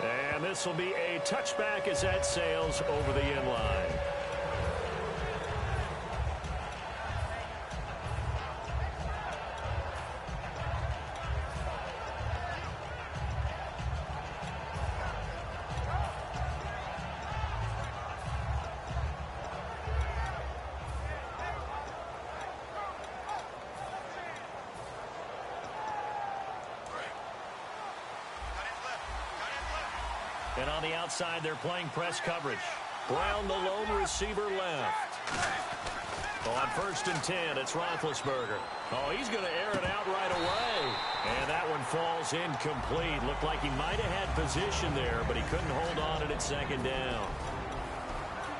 And this will be a touchback as that sails over the end line. And on the outside, they're playing press coverage. Brown, the lone receiver, left. On 1st and 10, it's Roethlisberger. Oh, he's going to air it out right away. And that one falls incomplete. Looked like he might have had position there, but he couldn't hold on at 2nd down.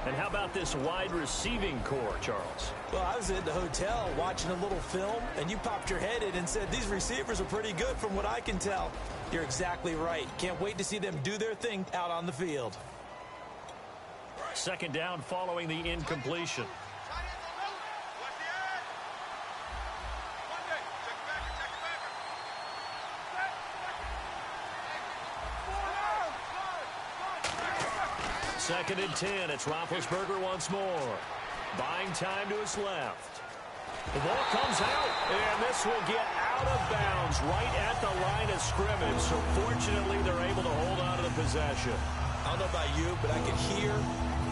And how about this wide receiving core, Charles? Well, I was in the hotel watching a little film, and you popped your head in and said, these receivers are pretty good from what I can tell. You're exactly right. Can't wait to see them do their thing out on the field. 2nd down following the incompletion. Second and 10. It's Roethlisberger once more. Buying time to his left. The ball comes out, and this will get out of bounds right at the line of scrimmage. So fortunately, they're able to hold on to the possession. I don't know about you, but I could hear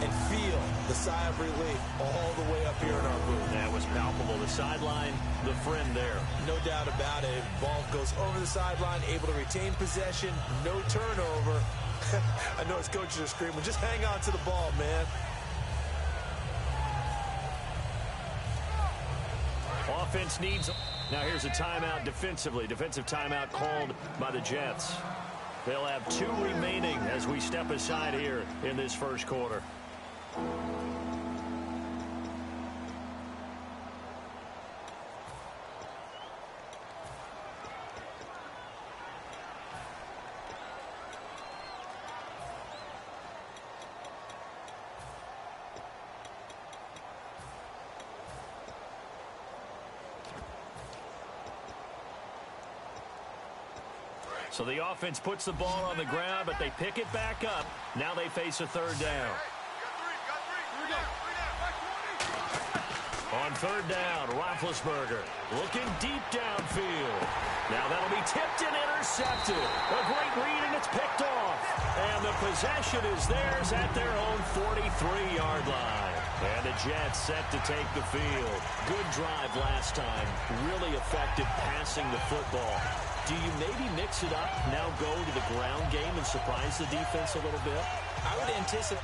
and feel the sigh of relief all the way up here in our booth. That was palpable. The sideline, the friend there. No doubt about it. Ball goes over the sideline, able to retain possession, no turnover. I know his coaches are screaming, just hang on to the ball, man. Offense needs... Now here's a timeout defensively. Defensive timeout called by the Jets. They'll have 2 remaining as we step aside here in this first quarter. So the offense puts the ball on the ground, but they pick it back up. Now they face a 3rd down. On 3rd down, Roethlisberger looking deep downfield. Now that'll be tipped and intercepted. A great read, and it's picked off. And the possession is theirs at their own 43-yard line. And the Jets set to take the field. Good drive last time. Really effective passing the football. Do you maybe mix it up, now go to the ground game and surprise the defense a little bit? I would anticipate...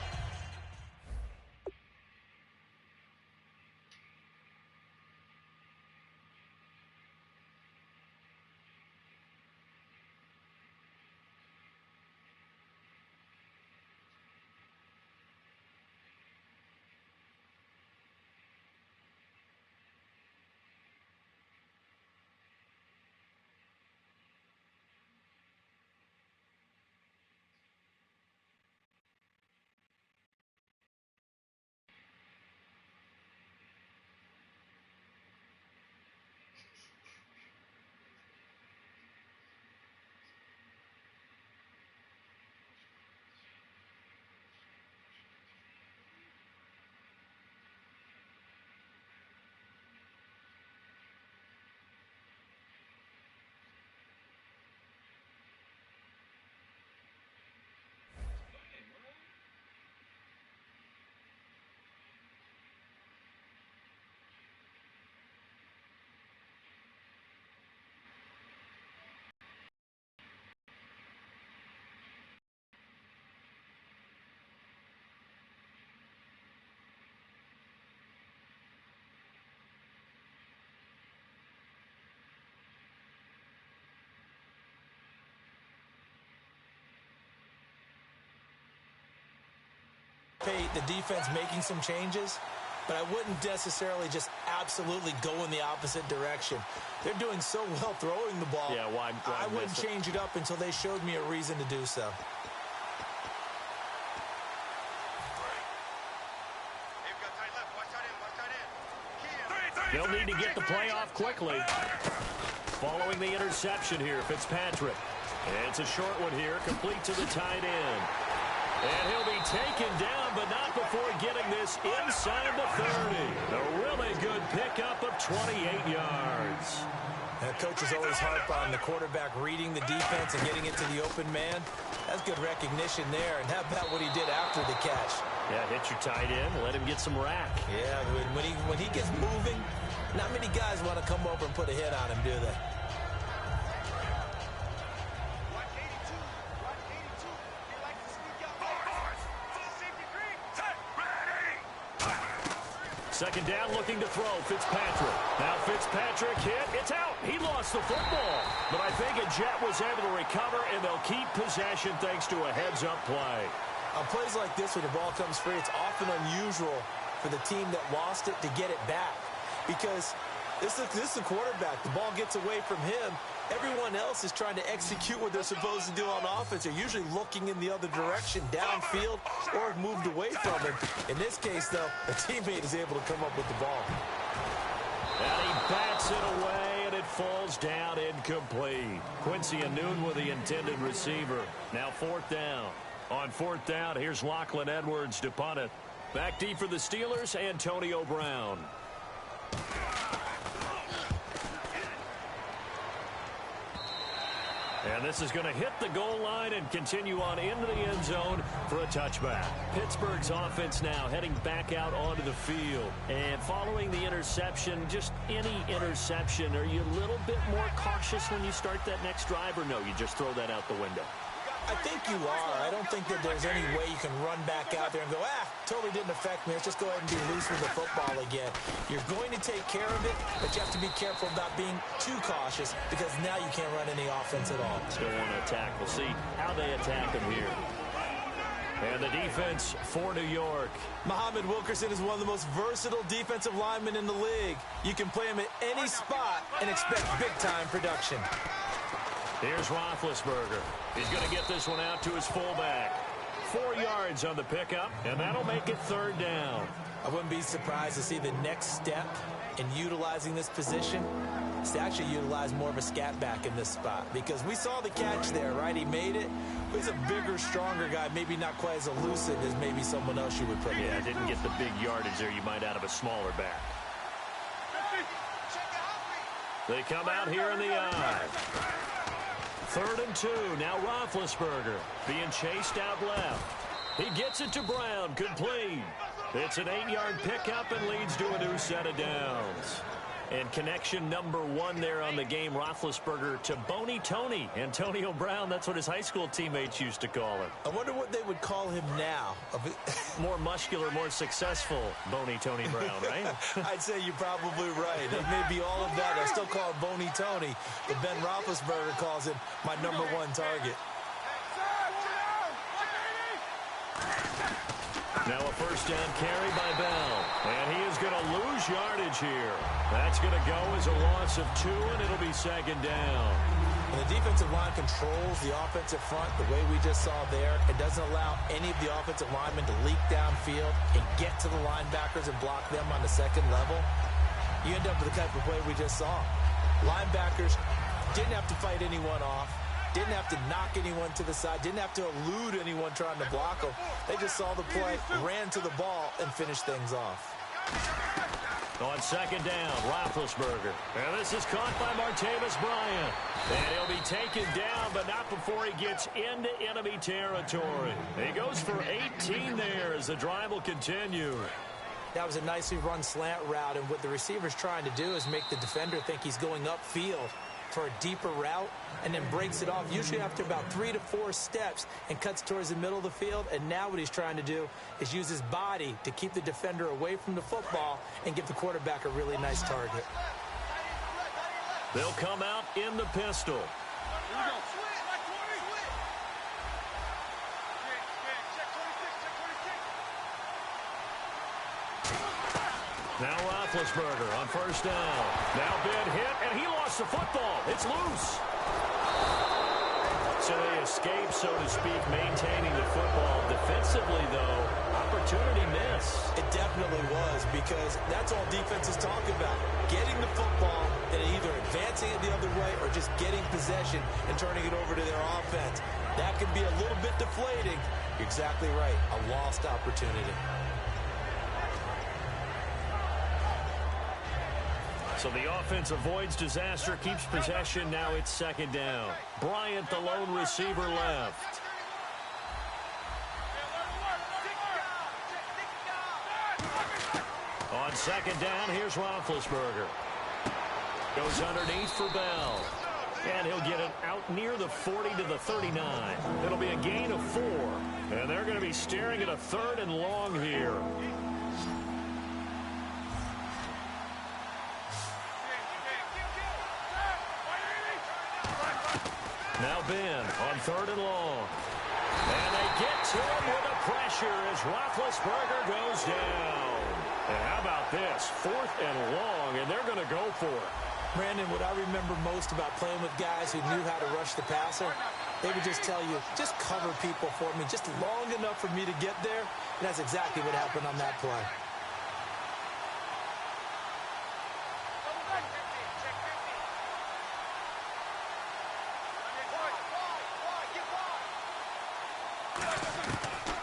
anticipate the defense making some changes, but I wouldn't necessarily just absolutely go in the opposite direction. They're doing so well throwing the ball. Yeah, why I wouldn't change it up until they showed me a reason to do so. They'll need to get the play off quickly. Following the interception here, Fitzpatrick. And it's a short one here, complete to the tight end. And he'll be taken down, but not before getting this inside the 30. A really good pickup of 28 yards. Coaches always harp on the quarterback reading the defense and getting it to the open man. That's good recognition there. And how about what he did after the catch? Yeah, hit your tight end, let him get some rack. Yeah, when he gets moving, not many guys want to come over and put a hit on him, do they? Second down, looking to throw, Fitzpatrick. Now Fitzpatrick hit, it's out. He lost the football. But I think a Jet was able to recover, and they'll keep possession thanks to a heads-up play. On plays like this where the ball comes free, it's often unusual for the team that lost it to get it back. Because this is the quarterback. The ball gets away from him. Everyone else is trying to execute what they're supposed to do on offense. They're usually looking in the other direction, downfield, or moved away from him. In this case, though, a teammate is able to come up with the ball. And he bats it away, and it falls down incomplete. Quincy Noon with the intended receiver. Now fourth down. On fourth down, here's Lachlan Edwards to punt it. Back deep for the Steelers, Antonio Brown. And this is going to hit the goal line and continue on into the end zone for a touchback. Pittsburgh's offense now heading back out onto the field. And following the interception, just any interception, are you a little bit more cautious when you start that next drive, or no, you just throw that out the window? I think you are. I don't think that there's any way you can run back out there and go, totally didn't affect me. Let's just go ahead and be loose with the football again. You're going to take care of it, but you have to be careful about being too cautious because now you can't run any offense at all. Still want to attack. We'll see how they attack him here. And the defense for New York. Muhammad Wilkerson is one of the most versatile defensive linemen in the league. You can play him at any spot and expect big-time production. Here's Roethlisberger. He's going to get this one out to his fullback. 4 yards on the pickup, and that'll make it third down. I wouldn't be surprised to see the next step in utilizing this position is to actually utilize more of a scat back in this spot, because we saw the catch there, right? He made it. He's a bigger, stronger guy, maybe not quite as elusive as maybe someone else you would put in. Yeah, didn't get the big yardage there you might out of a smaller back. They come out here in the eye. 3rd and 2. Now Roethlisberger being chased out left. He gets it to Brown. Complete. It's an 8-yard pickup and leads to a new set of downs. And connection number 1 there on the game, Roethlisberger to Boney Tony. Antonio Brown, that's what his high school teammates used to call him. I wonder what they would call him now. More muscular, more successful Boney Tony Brown, right? I'd say you're probably right. It may be all of that. I still call him Boney Tony, but Ben Roethlisberger calls him my number 1 target. Now a first down carry by Bell. And he is going to lose yardage here. That's going to go as a loss of 2, and it'll be second down. When the defensive line controls the offensive front the way we just saw there, it doesn't allow any of the offensive linemen to leak downfield and get to the linebackers and block them on the second level. You end up with the type of play we just saw. Linebackers didn't have to fight anyone off. Didn't have to knock anyone to the side. Didn't have to elude anyone trying to block them. They just saw the play, ran to the ball, and finished things off. On second down, Roethlisberger. And this is caught by Martavis Bryant. And he'll be taken down, but not before he gets into enemy territory. He goes for 18 there as the drive will continue. That was a nicely run slant route, and what the receiver's trying to do is make the defender think he's going upfield for a deeper route, and then breaks it off usually after about 3 to 4 steps and cuts towards the middle of the field. And now what he's trying to do is use his body to keep the defender away from the football and give the quarterback a really nice target. They'll come out in the pistol. Now Roethlisberger on first down. Now big hit, and he lost the football. It's loose. So they escape, so to speak, maintaining the football. Defensively, though, opportunity miss. It definitely was, because that's all defenses talk about. Getting the football and either advancing it the other way or just getting possession and turning it over to their offense. That can be a little bit deflating. You're exactly right. A lost opportunity. So the offense avoids disaster, keeps possession. Now it's second down. Bryant, the lone receiver, left. On second down, here's Roethlisberger. Goes underneath for Bell. And he'll get it out near the 40 to the 39. It'll be a gain of 4. And they're going to be staring at a 3rd and long here. Now Ben on 3rd and long. And they get to him with the pressure as Roethlisberger goes down. And how about this? 4th and long, and they're going to go for it. Brandon, what I remember most about playing with guys who knew how to rush the passer, they would just tell you, just cover people for me, just long enough for me to get there. And that's exactly what happened on that play.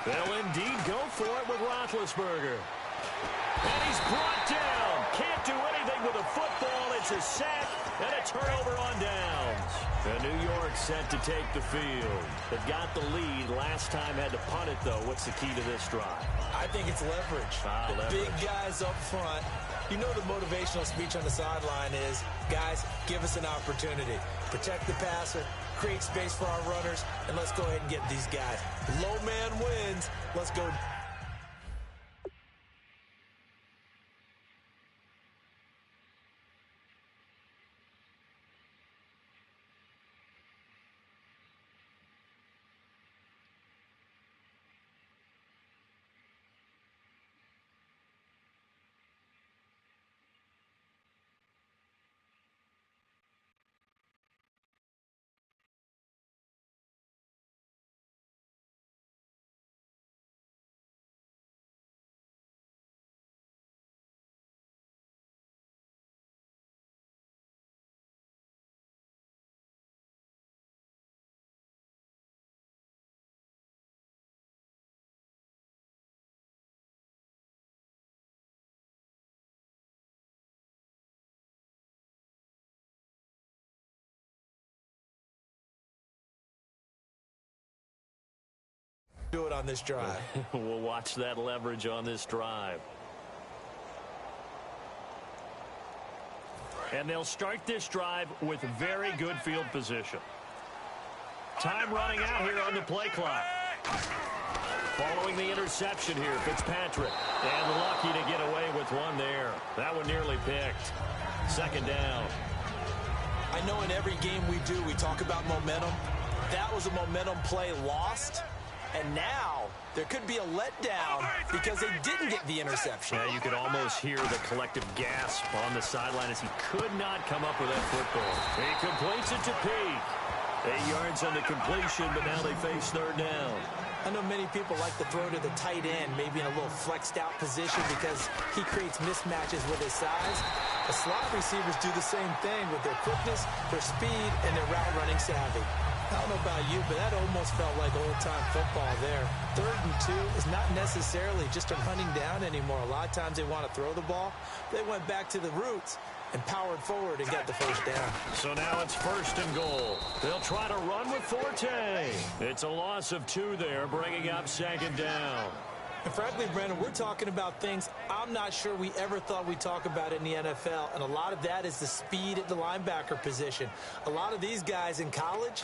They'll indeed go for it with Roethlisberger. And he's brought down. Can't do anything with a football. It's a sack and a turnover on downs. And New York set to take the field. They've got the lead. Last time had to punt it, though. What's the key to this drive? I think it's leverage. The big guys up front. You know the motivational speech on the sideline is, guys, give us an opportunity. Protect the passer, create space for our runners, and let's go ahead and get these guys. Low man wins. Let's go. Do it on this drive. We'll watch that leverage on this drive. And they'll start this drive with very good field position. Time running out here on the play clock. Following the interception here, Fitzpatrick. And lucky to get away with one there. That one nearly picked. Second down. I know in every game we do, we talk about momentum. That was a momentum play lost. And now there could be a letdown because they didn't get the interception. Yeah, you could almost hear the collective gasp on the sideline as he could not come up with that football. He completes it to Peak. 8 yards on the completion, but now they face third down. I know many people like to throw to the tight end, maybe in a little flexed out position because he creates mismatches with his size. The slot receivers do the same thing with their quickness, their speed, and their route running savvy. I don't know about you, but that almost felt like old-time football there. 3rd and 2 is not necessarily just a running down anymore. A lot of times they want to throw the ball. They went back to the roots and powered forward and got the first down. So now it's 1st and goal. They'll try to run with Forte. It's a loss of 2 there, bringing up 2nd down. And frankly, Brandon, we're talking about things I'm not sure we ever thought we'd talk about in the NFL, and a lot of that is the speed at the linebacker position. A lot of these guys in college,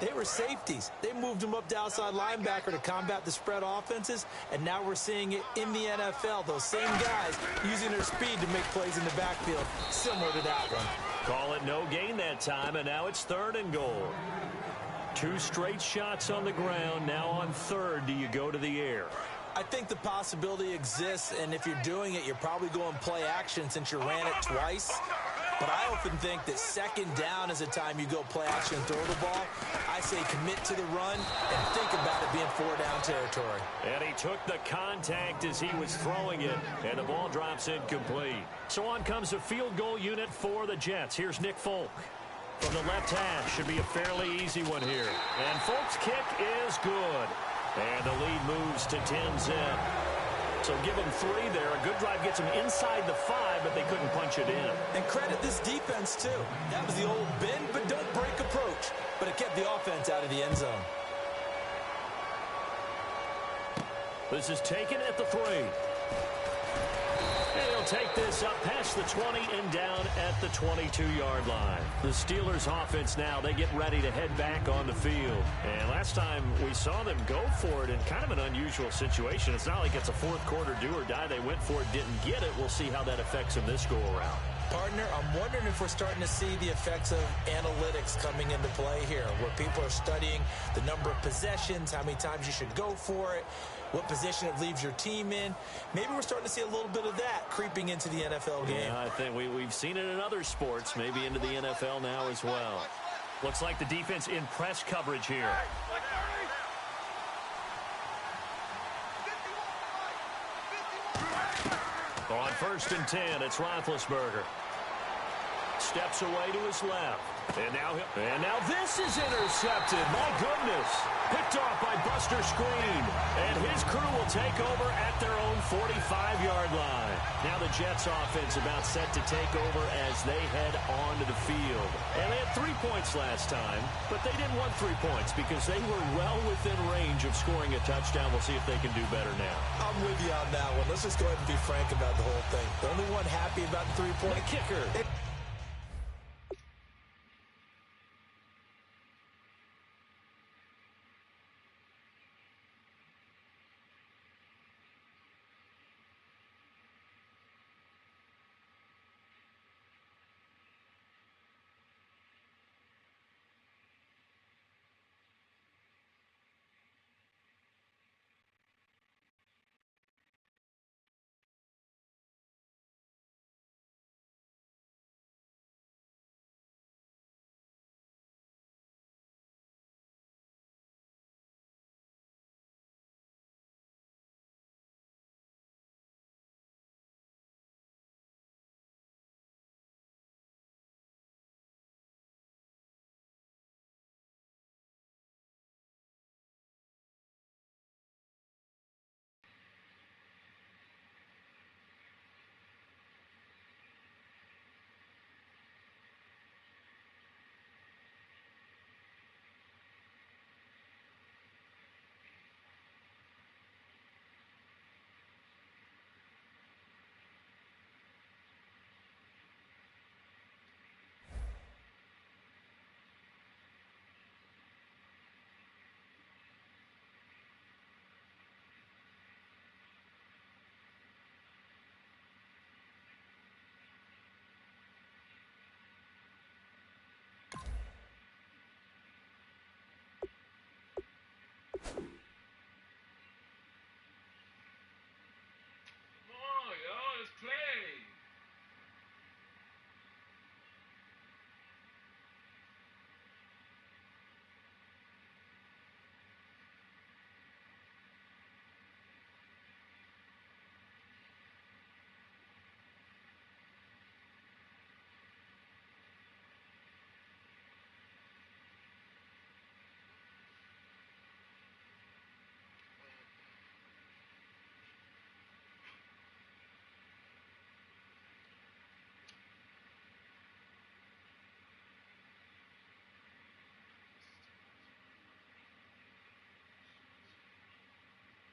they were safeties. They moved them up to outside linebacker to combat the spread offenses, and now we're seeing it in the NFL. Those same guys using their speed to make plays in the backfield, similar to that one. Call it no gain that time, and now it's 3rd and goal. 2 straight shots on the ground. Now on 3rd, do you go to the air? I I think the possibility exists, and if you're doing it, you're probably going play action since you ran it twice. But I often think that second down is the time you go play action and throw the ball. I say commit to the run and think about it being 4-down territory. And he took the contact as he was throwing it, and the ball drops incomplete. So on comes a field goal unit for the Jets. Here's Nick Folk. From the left hash, should be a fairly easy one here. And Folk's kick is good. And the lead moves to 10-10. So give them 3 there. A good drive gets them inside the 5, but they couldn't punch it in. And credit this defense, too. That was the old bend but don't break approach. But it kept the offense out of the end zone. This is taken at the 3. And he'll take this up past the 20 and down at the 22-yard line. The Steelers offense now, they get ready to head back on the field. And last time we saw them go for it in kind of an unusual situation. It's not like it's a fourth quarter do or die. They went for it, didn't get it. We'll see how that affects them this go-around. Partner, I'm wondering if we're starting to see the effects of analytics coming into play here, where people are studying the number of possessions, how many times you should go for it, what position it leaves your team in. Maybe we're starting to see a little bit of that creeping into the NFL game. Yeah, I think we've seen it in other sports, maybe into the NFL now as well. Looks like the defense in press coverage here. On 1st and 10, it's Roethlisberger. Steps away to his left. And now this is intercepted. My goodness. Picked off by Buster Screen. And his crew will take over at their own 45-yard line. Now the Jets offense about set to take over as they head onto the field. And they had 3 points last time, but they didn't want 3 points because they were well within range of scoring a touchdown. We'll see if they can do better now. I'm with you on that one. Let's just go ahead and be frank about the whole thing. The only one happy about the 3-point kicker.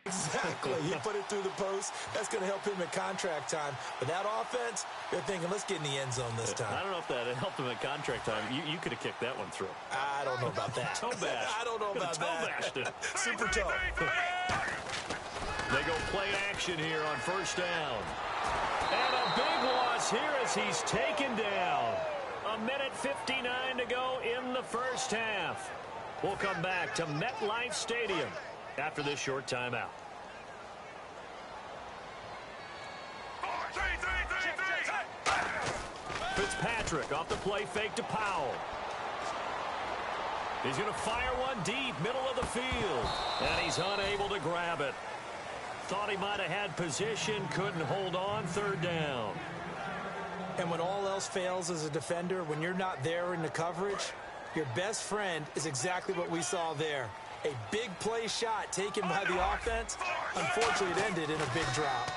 Exactly. He put it through the post. That's going to help him at contract time. But that offense, they're thinking, let's get in the end zone this time. I don't know if that helped him at contract time. You could have kicked that one through. I don't know about that. Toe bash. I don't know about that. Super toe. They go play action here on 1st down. And a big loss here as he's taken down. 1:59 to go in the first half. We'll come back to MetLife Stadium after this short timeout. Fitzpatrick off the play fake to Powell. He's going to fire one deep, middle of the field. And he's unable to grab it. Thought he might have had position, couldn't hold on, third down. And when all else fails as a defender, when you're not there in the coverage, your best friend is exactly what we saw there. A big play shot taken by the offense. Unfortunately, it ended in a big drop.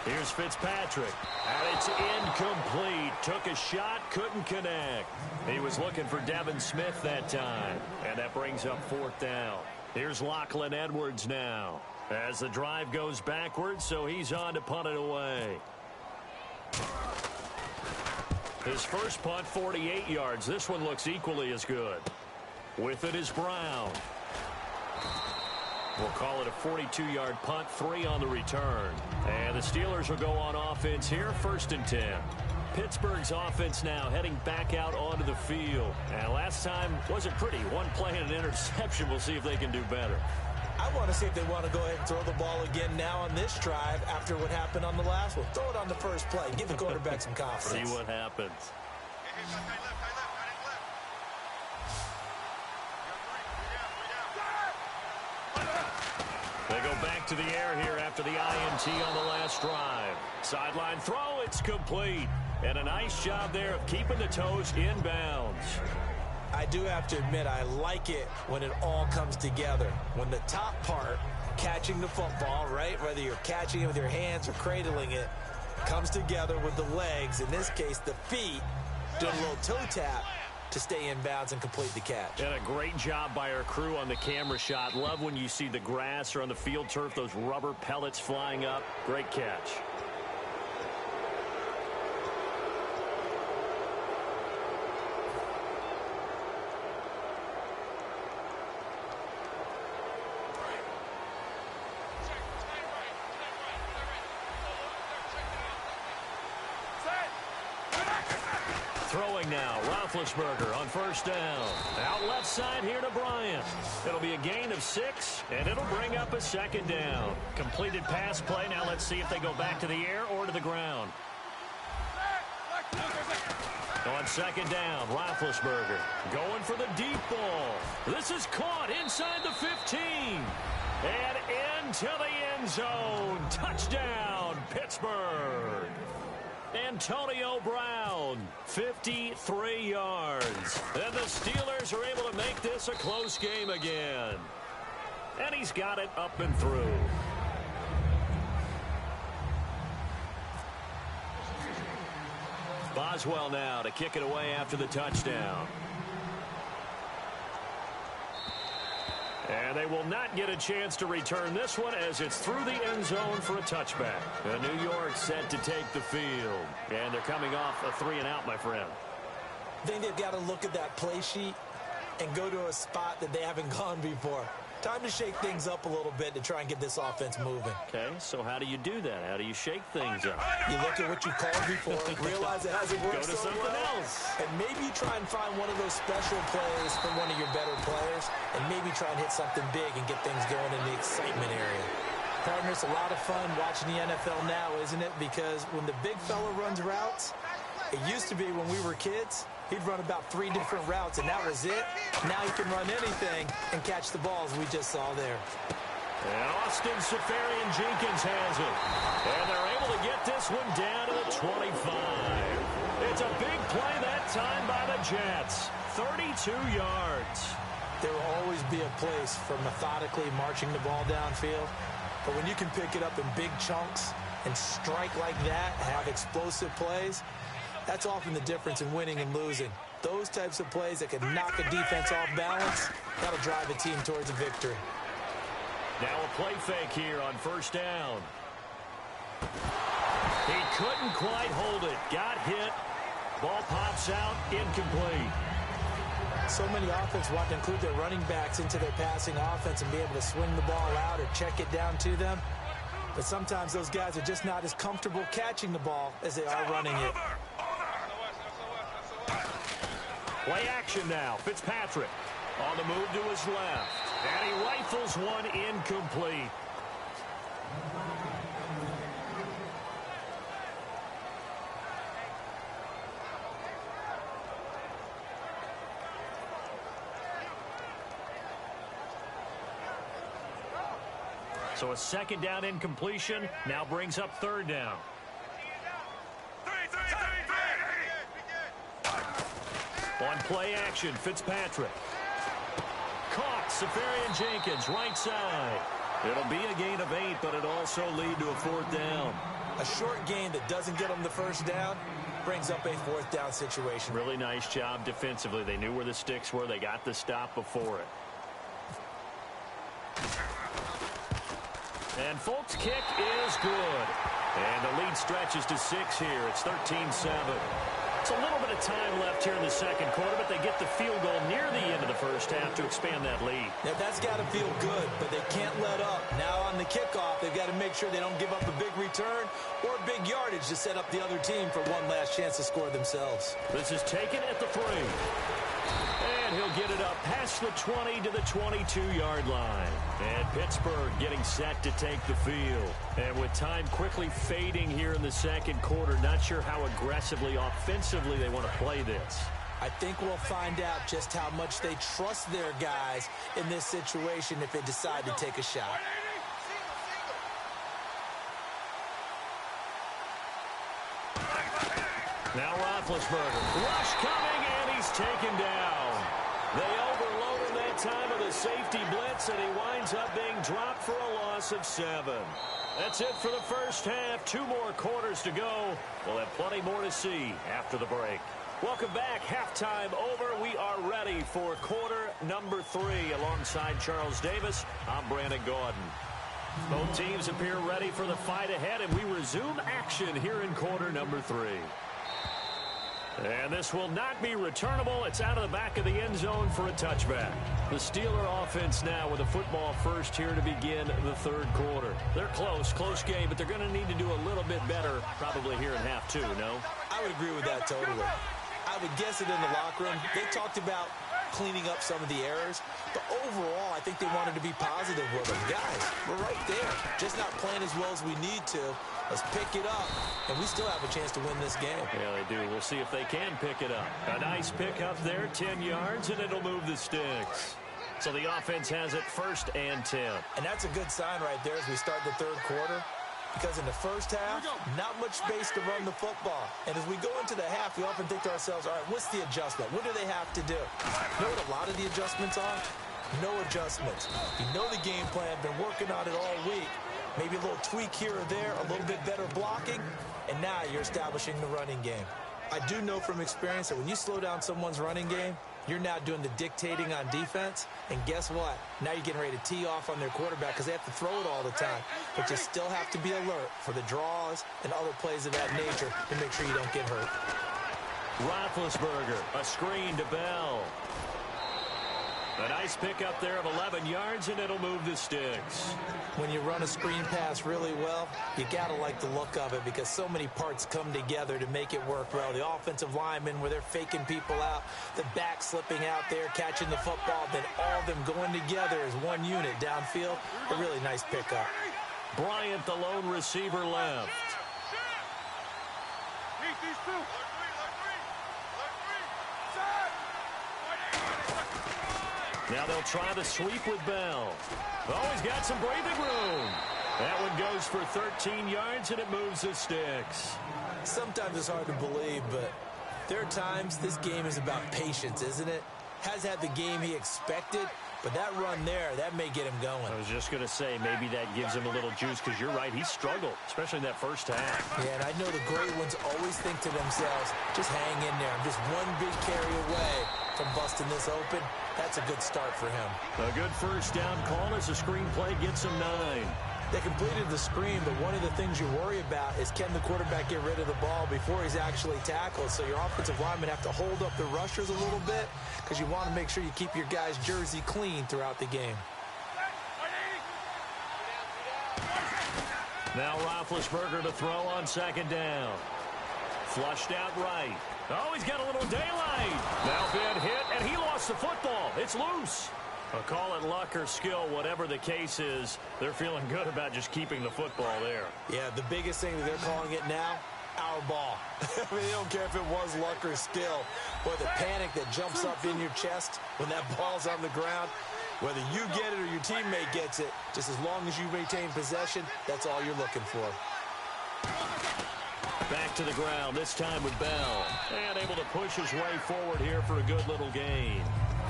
Here's Fitzpatrick, and it's incomplete. Took a shot, couldn't connect. He was looking for Devin Smith that time, and that brings up fourth down. Here's Lachlan Edwards now, as the drive goes backwards, so he's on to punt it away. His first punt, 48 yards. This one looks equally as good. With it is Brown. We'll call it a 42-yard punt, 3 on the return. And the Steelers will go on offense here, 1st and 10. Pittsburgh's offense now heading back out onto the field. And last time wasn't pretty. One play and an interception. We'll see if they can do better. I want to see if they want to go ahead and throw the ball again now on this drive after what happened on the last one. Throw it on the first play. Give the quarterback some confidence. See what happens. They go back to the air here after the INT on the last drive. Sideline throw, it's complete. And a nice job there of keeping the toes inbounds. I do have to admit, I like it when it all comes together. When the top part, catching the football, right, whether you're catching it with your hands or cradling it, comes together with the legs, in this case the feet, doing a little toe tap to stay in bounds and complete the catch. And a great job by our crew on the camera shot. Love when you see the grass or on the field turf, those rubber pellets flying up. Great catch. Throwing now, Roethlisberger on first down. Out left side here to Bryant. It'll be a gain of 6, and it'll bring up a 2nd down. Completed pass play. Now let's see if they go back to the air or to the ground. On 2nd down, Roethlisberger going for the deep ball. This is caught inside the 15. And into the end zone. Touchdown, Pittsburgh. Antonio Brown, 53 yards. And the Steelers are able to make this a close game again. And he's got it up and through. Boswell now to kick it away after the touchdown. And they will not get a chance to return this one as it's through the end zone for a touchback. New York set to take the field. And they're coming off a 3-and-out, my friend. I think they've got to look at that play sheet and go to a spot that they haven't gone before. Time to shake things up a little bit to try and get this offense moving. Okay, so how do you do that? How do you shake things up? You look at what you called before, realize it hasn't worked Go to something else. and maybe try and find one of those special plays from one of your better players, and maybe try and hit something big and get things going in the excitement area. Partner, it's a lot of fun watching the NFL now, isn't it? Because when the big fella runs routes, it used to be when we were kids, he'd run about 3 different routes, and that was it. Now he can run anything and catch the balls we just saw there. And Austin Seferian-Jenkins has it. And they're able to get this one down to the 25. It's a big play that time by the Jets. 32 yards. There will always be a place for methodically marching the ball downfield. But when you can pick it up in big chunks and strike like that, have explosive plays, that's often the difference in winning and losing. Those types of plays that can knock a defense off balance, that'll drive a team towards a victory. Now a play fake here on first down. He couldn't quite hold it. Got hit. Ball pops out. Incomplete. So many offenses want to include their running backs into their passing offense and be able to swing the ball out or check it down to them. But sometimes those guys are just not as comfortable catching the ball as they are running it. Play action now. Fitzpatrick on the move to his left. And he rifles one incomplete. So a second down incompletion now brings up third down. On play action, Fitzpatrick. Caught, Safarian Jenkins, right side. It'll be a gain of 8, but it'll also lead to a fourth down. A short gain that doesn't get them the first down brings up a fourth down situation. Really nice job defensively. They knew where the sticks were. They got the stop before it. And Folk's kick is good. And the lead stretches to 6 here. It's 13-7. It's a little bit of time left here in the second quarter, but they get the field goal near the end of the first half to expand that lead. Now, that's got to feel good, but they can't let up. Now on the kickoff, they've got to make sure they don't give up a big return or big yardage to set up the other team for one last chance to score themselves. This is taken at the 3. And he'll get it up past the 20 to the 22-yard line. And Pittsburgh getting set to take the field. And with time quickly fading here in the second quarter, not sure how aggressively, offensively they want to play this. I think we'll find out just how much they trust their guys in this situation if they decide to take a shot. Now Roethlisberger. Rush coming, and he's taken down. They overload him that time with a safety blitz, and he winds up being dropped for a loss of 7. That's it for the first half. 2 more quarters to go. We'll have plenty more to see after the break. Welcome back. Halftime over. We are ready for quarter number 3. Alongside Charles Davis, I'm Brandon Gaudin. Both teams appear ready for the fight ahead, and we resume action here in quarter number 3. And this will not be returnable. It's out of the back of the end zone for a touchback. The Steeler offense now with a football first here to begin the third quarter. They're close game, but they're going to need to do a little bit better probably here in half 2, no? I would agree with that totally. I would guess it in the locker room. They talked about cleaning up some of the errors, but overall, I think they wanted to be positive with them. Guys, we're right there. Just not playing as well as we need to. Let's pick it up, and we still have a chance to win this game. Yeah, they do. We'll see if they can pick it up. A nice pick up there, 10 yards, and it'll move the sticks. So the offense has it 1st and 10. And that's a good sign right there as we start the third quarter. Because in the first half, not much space to run the football. And as we go into the half, we often think to ourselves, all right, what's the adjustment? What do they have to do? You know what a lot of the adjustments are? No adjustments. You know the game plan, been working on it all week. Maybe a little tweak here or there, a little bit better blocking, and now you're establishing the running game. I do know from experience that when you slow down someone's running game, you're now doing the dictating on defense, and guess what? Now you're getting ready to tee off on their quarterback because they have to throw it all the time. But you still have to be alert for the draws and other plays of that nature to make sure you don't get hurt. Roethlisberger, a screen to Bell. A nice pickup there of 11 yards, and it'll move the sticks. When you run a screen pass really well, you got to like the look of it because so many parts come together to make it work well. The offensive linemen where they're faking people out, the back slipping out there, catching the football, then all of them going together as one unit downfield. A really nice pickup. Bryant, the lone receiver, left. Now they'll try the sweep with Bell. Oh, he's got some breathing room. That one goes for 13 yards, and it moves the sticks. Sometimes it's hard to believe, but there are times this game is about patience, isn't it? Has had the game he expected, but that run there, that may get him going. I was just going to say, maybe that gives him a little juice, because you're right, he struggled, especially in that first half. Yeah, and I know the great ones always think to themselves, just hang in there. I'm just one big carry away from busting this open. That's a good start for him. A good first down call as the screenplay gets him 9. They completed the screen, but one of the things you worry about is can the quarterback get rid of the ball before he's actually tackled? So your offensive linemen have to hold up the rushers a little bit because you want to make sure you keep your guy's jersey clean throughout the game. Now Roethlisberger to throw on second down. Flushed out right. Oh, he's got a little daylight. Now Ben hit, and he lost the football. It's loose. Call it luck or skill, whatever the case is. They're feeling good about just keeping the football there. Yeah, the biggest thing that they're calling it now, our ball. I mean, they don't care if it was luck or skill. But the panic that jumps up in your chest when that ball's on the ground, Whether you get it or your teammate gets it, just as long as you retain possession, that's all you're looking for. Back to the ground, this time with Bell. And able to push his way forward here for a good little gain.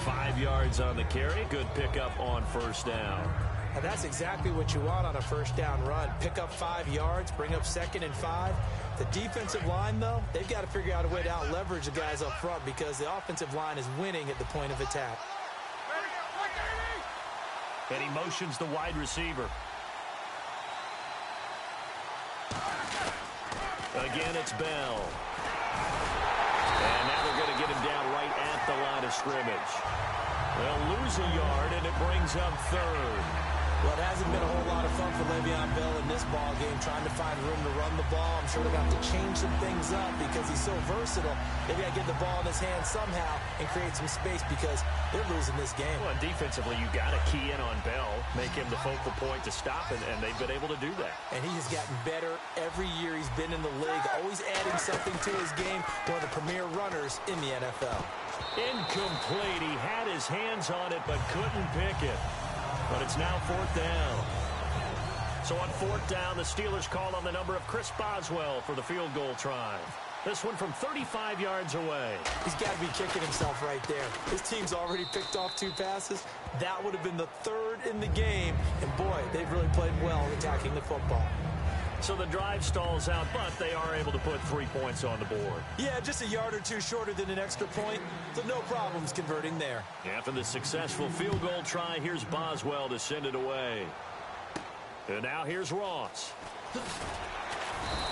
5 yards on the carry. Good pickup on first down. Now that's exactly what you want on a first down run. Pick up 5 yards, bring up 2nd and 5. The defensive line, though, they've got to figure out a way to out-leverage the guys up front because the offensive line is winning at the point of attack. And he motions the wide receiver. Again, it's Bell. And now they're going to get him down right at the line of scrimmage. They'll lose a yard, and it brings up 3rd. Well, it hasn't been a whole lot of fun for Le'Veon Bell in this ball game, trying to find room to run the ball. I'm sure they're going to have to change some things up because he's so versatile. They've got to get the ball in his hands somehow and create some space because they're losing this game. Well, defensively, you got to key in on Bell, make him the focal point to stop, and they've been able to do that. And he has gotten better every year he's been in the league, always adding something to his game. One of the premier runners in the NFL. Incomplete. He had his hands on it but couldn't pick it. But it's now 4th down. So on 4th down, the Steelers call on the number of Chris Boswell for the field goal try. This one from 35 yards away. He's got to be kicking himself right there. His team's already picked off 2 passes. That would have been the 3rd in the game. And, boy, they've really played well attacking the football. So the drive stalls out, but they are able to put 3 points on the board. Yeah, just a yard or 2 shorter than an extra point, so no problems converting there. After the successful field goal try, here's Boswell to send it away. And now here's Ross.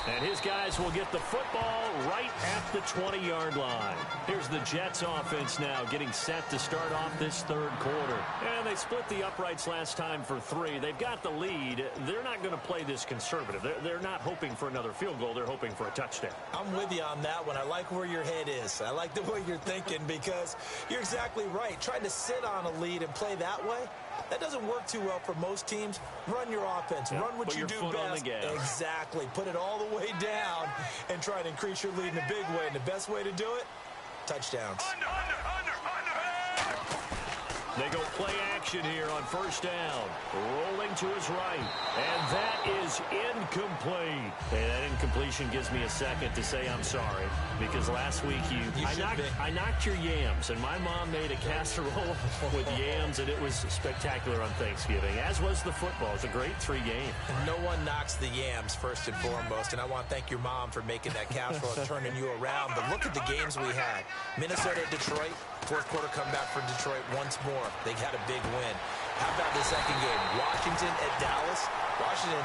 And his guys will get the football right at the 20-yard line. Here's the Jets offense now getting set to start off this 3rd quarter. And they split the uprights last time for 3. They've got the lead. They're not going to play this conservative. They're not hoping for another field goal. They're hoping for a touchdown. I'm with you on that one. I like where your head is. I like the way you're thinking because you're exactly right. Trying to sit on a lead and play that way, that doesn't work too well for most teams. Run your offense. Run what you do best. Exactly. Put it all the way down and try to increase your lead in a big way. And the best way to do it, touchdowns. They go play action here on first down. Rolling to his right. And that is incomplete. Hey, that incompletion gives me a second to say I'm sorry. Because last week I knocked your yams. And my mom made a casserole with yams. And it was spectacular on Thanksgiving. As was the football. It was a great 3 game. No one knocks the yams first and foremost. And I want to thank your mom for making that casserole and turning you around. But look at the games we had. Minnesota, Detroit. 4th quarter comeback for Detroit once more. They had a big win. How about the second game? Washington at Dallas. Washington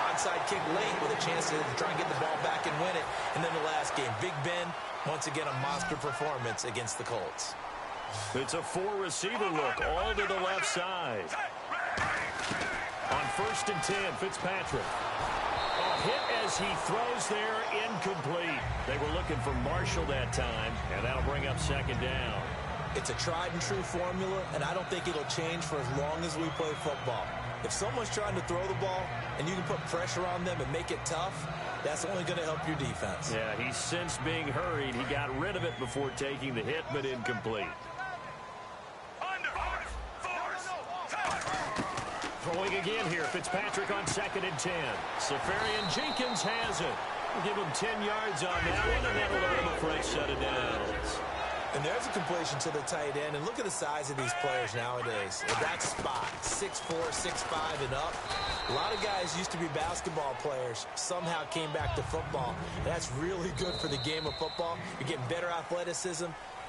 onside kick late with a chance to try and get the ball back and win it. And then the last game, Big Ben, once again a monster performance against the Colts. It's a 4-receiver look all to the left side. On 1st and 10, Fitzpatrick. A hit as he throws there, incomplete. They were looking for Marshall that time, and that'll bring up 2nd down. It's a tried-and-true formula, and I don't think it'll change for as long as we play football. If someone's trying to throw the ball and you can put pressure on them and make it tough, that's only going to help your defense. Yeah, he's sensed being hurried. He got rid of it before taking the hit, but incomplete. Throwing again here, Fitzpatrick on 2nd and 10. Safarian Jenkins has it. We'll give him 10 yards on that one, and that'll let him a fresh set of downs. And there's a completion to the tight end. And look at the size of these players nowadays. At that spot, 6'4", 6'5", and up. A lot of guys used to be basketball players, somehow came back to football. And that's really good for the game of football. You're getting better athleticism,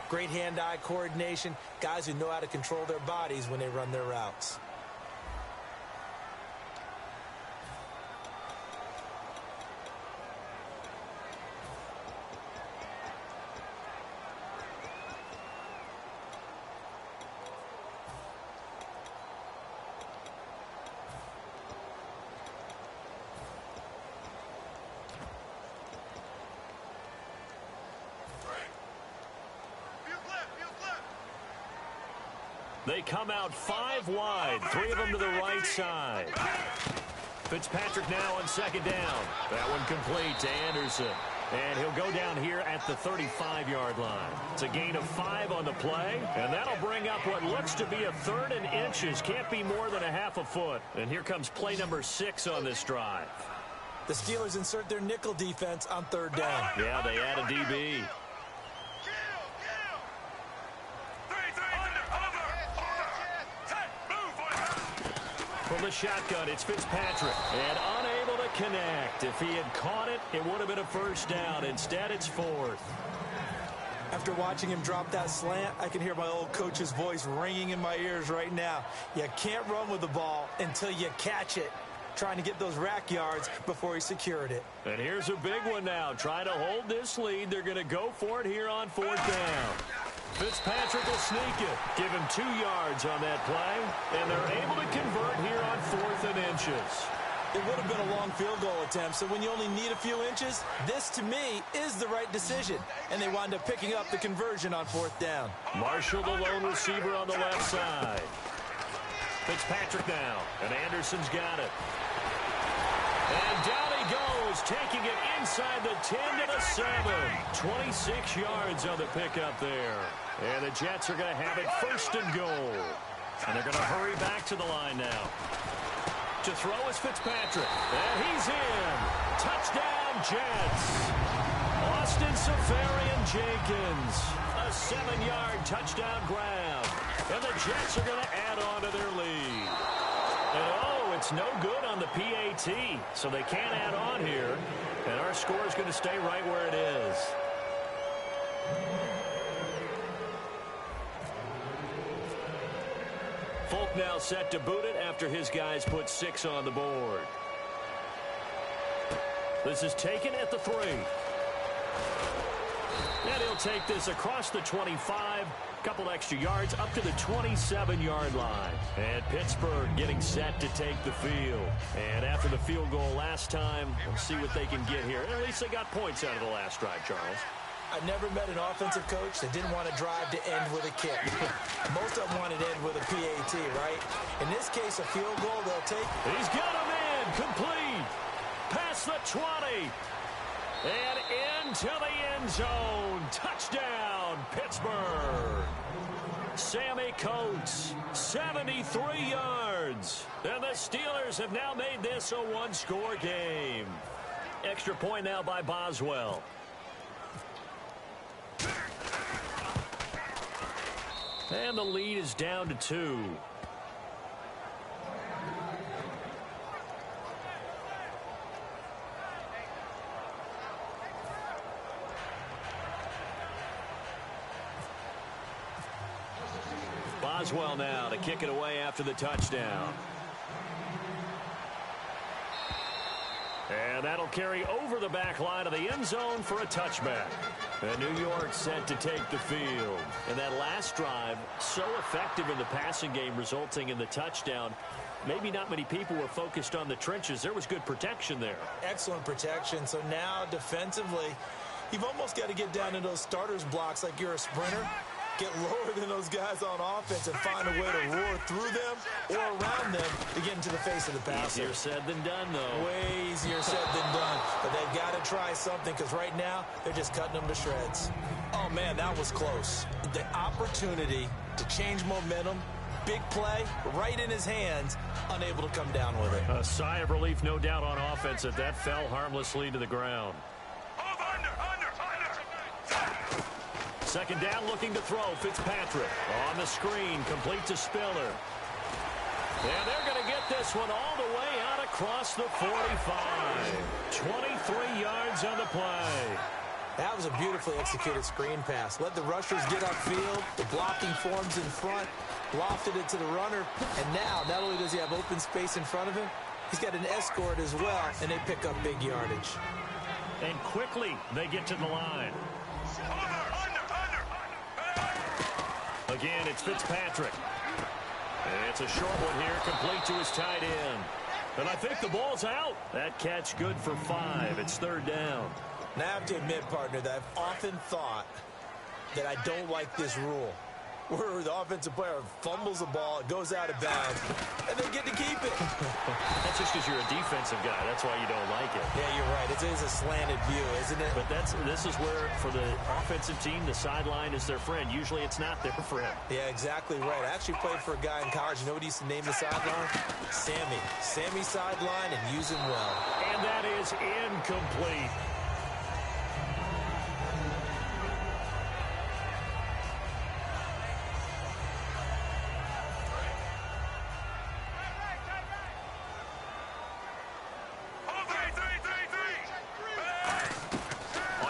great hand-eye coordination, guys who know how to control their bodies when they run their routes. They come out 5 wide, 3 of them to the right side. Fitzpatrick now on 2nd down. That one complete to Anderson. And he'll go down here at the 35-yard line. It's a gain of 5 on the play, and that'll bring up what looks to be a 3rd and inches. Can't be more than a half a foot. And here comes play number 6 on this drive. The Steelers insert their nickel defense on 3rd down. Yeah, they add a DB. From the shotgun, it's Fitzpatrick. And unable to connect. If he had caught it, it would have been a 1st down. Instead, it's 4th. After watching him drop that slant, I can hear my old coach's voice ringing in my ears right now. You can't run with the ball until you catch it. Trying to get those rack yards before he secured it. And here's a big one now. Trying to hold this lead. They're going to go for it here on 4th down. Fitzpatrick will sneak it. Give him 2 yards on that play. And they're able to convert here on 4th and inches. It would have been a long field goal attempt, so when you only need a few inches, this, to me, is the right decision. And they wind up picking up the conversion on 4th down. Marshall, the lone receiver on the left side. Fitzpatrick now, and Anderson's got it. And down he goes, taking it inside the 10 to the 7. 26 yards on the pickup there. And the Jets are going to have it 1st and goal. And they're going to hurry back to the line now. To throw is Fitzpatrick. And he's in. Touchdown, Jets. Austin Safarian-Jenkins. A 7-yard touchdown grab. And the Jets are going to add on to their lead. And oh, it's no good on the PAT. So they can't add on here. And our score is going to stay right where it is. Folk now set to boot it after his guys put 6 on the board. This is taken at the 3. And he'll take this across the 25. Couple extra yards up to the 27-yard line. And Pittsburgh getting set to take the field. And after the field goal last time, we'll see what they can get here. At least they got points out of the last drive, Charles. I've never met an offensive coach that didn't want to drive to end with a kick. Most of them wanted to end with a PAT, right? In this case, a field goal they'll take. He's got him in. Complete. Past the 20. And into the end zone. Touchdown, Pittsburgh. Sammy Coates, 73 yards. And the Steelers have now made this a 1-score game. Extra point now by Boswell. And the lead is down to 2. Boswell now to kick it away after the touchdown. And that'll carry over the back line of the end zone for a touchback. And New York set to take the field. And that last drive, so effective in the passing game, resulting in the touchdown. Maybe not many people were focused on the trenches. There was good protection there. Excellent protection. So now defensively, you've almost got to get down to those starters blocks like you're a sprinter. Get lower than those guys on offense and find a way to roar through them or around them to get into the face of the passer. Easier said than done, though. Way easier said than done. But they've got to try something because right now they're just cutting them to shreds. Oh, man, that was close. The opportunity to change momentum, big play, right in his hands, unable to come down with it. A sigh of relief, no doubt, on offense that that fell harmlessly to the ground. Second down, looking to throw. Fitzpatrick on the screen, complete to Spiller. And they're going to get this one all the way out across the 45. 23 yards on the play. That was a beautifully executed screen pass. Let the rushers get upfield. The blocking forms in front. Lofted it to the runner. And now, not only does he have open space in front of him, he's got an escort as well, and they pick up big yardage. And quickly, they get to the line. Again, it's Fitzpatrick. And it's a short one here, complete to his tight end. And I think the ball's out. That catch good for 5. It's third down. Now I have to admit, partner, that I've often thought that I don't like this rule. where the offensive player fumbles the ball, it goes out of bounds, and they get to keep it. That's just because you're a defensive guy. That's why you don't like it. Yeah, you're right. It is a slanted view, isn't it? But this is where, for the offensive team, the sideline is their friend. Usually it's not there for him. Yeah, exactly right. I actually played for a guy in college. You know what he used to name the sideline? Sammy. Sammy sideline, and use him well. And that is incomplete.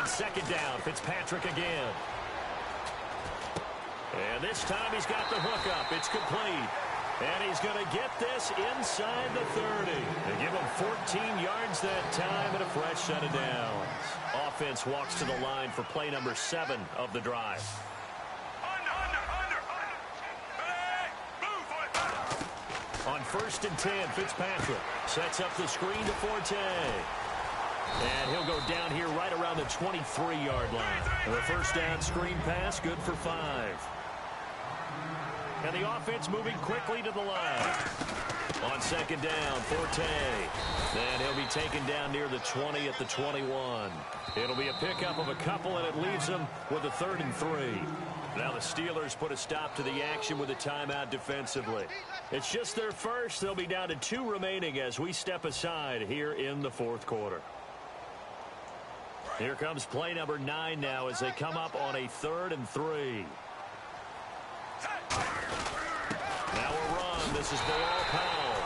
Second down, Fitzpatrick again. And this time he's got the hook up. It's complete. And he's going to get this inside the 30. They give him 14 yards that time and a fresh set of downs. Offense walks to the line for play number 7 of the drive. On 1st and 10, Fitzpatrick sets up the screen to Forte. And he'll go down here right around the 23-yard line. And the first down screen pass, good for 5. And the offense moving quickly to the line. On 2nd down, Forte. Then he'll be taken down near the 20 at the 21. It'll be a pickup of a couple, and it leaves them with a 3rd and 3. Now the Steelers put a stop to the action with a timeout defensively. It's just their first. They'll be down to 2 remaining as we step aside here in the 4th quarter. Here comes play number 9 now as they come up on a 3rd and 3. Now a run. This is Bilal Powell.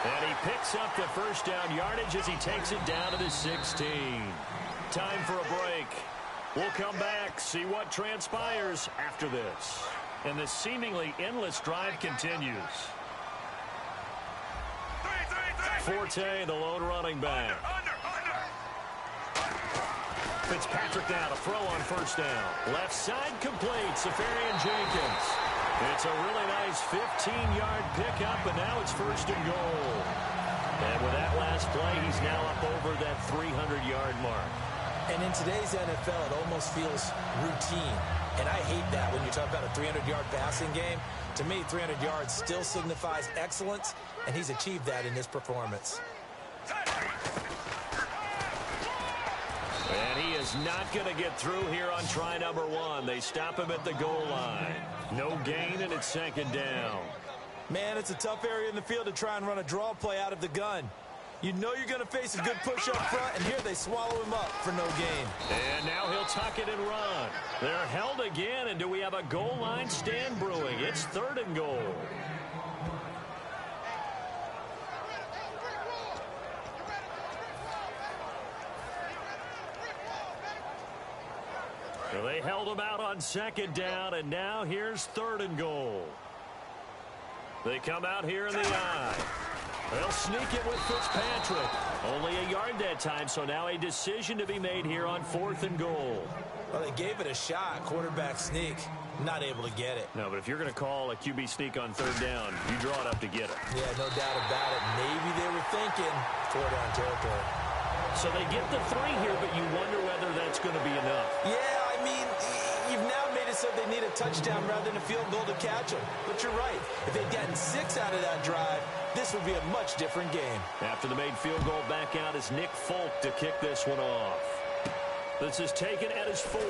And he picks up the first down yardage as he takes it down to the 16. Time for a break. We'll come back, see what transpires after this. And the seemingly endless drive continues. Forte, the lone running back. Fitzpatrick now to throw on 1st down. Left side complete. Safarian Jenkins. It's a really nice 15-yard pickup, and now it's 1st and goal. And with that last play, he's now up over that 300-yard mark. And in today's NFL, it almost feels routine. And I hate that when you talk about a 300-yard passing game. To me, 300 yards still signifies excellence, and he's achieved that in this performance. And he is not going to get through here on try number 1. They stop him at the goal line. No gain, and it's 2nd down. Man, it's a tough area in the field to try and run a draw play out of the gun. You know you're going to face a good push up front, and here they swallow him up for no gain. And now he'll tuck it and run. They're held again, and do we have a goal line stand brewing? It's 3rd and goal. So they held him out on 2nd down, and now here's 3rd and goal. They come out here in the eye. They'll sneak it with Fitzpatrick. Only a yard that time, so now a decision to be made here on 4th and goal. Well, they gave it a shot. Quarterback sneak. Not able to get it. No, but if you're going to call a QB sneak on 3rd down, you draw it up to get it. Yeah, no doubt about it. Maybe they were thinking 4-down territory. So they get the 3 here, but you wonder whether that's going to be enough. Yeah, I mean, you've now made it so they need a touchdown rather than a field goal to catch them. But you're right. If they'd gotten 6 out of that drive, this would be a much different game. After the made field goal, back out is Nick Folk to kick this one off. This is taken at his 4.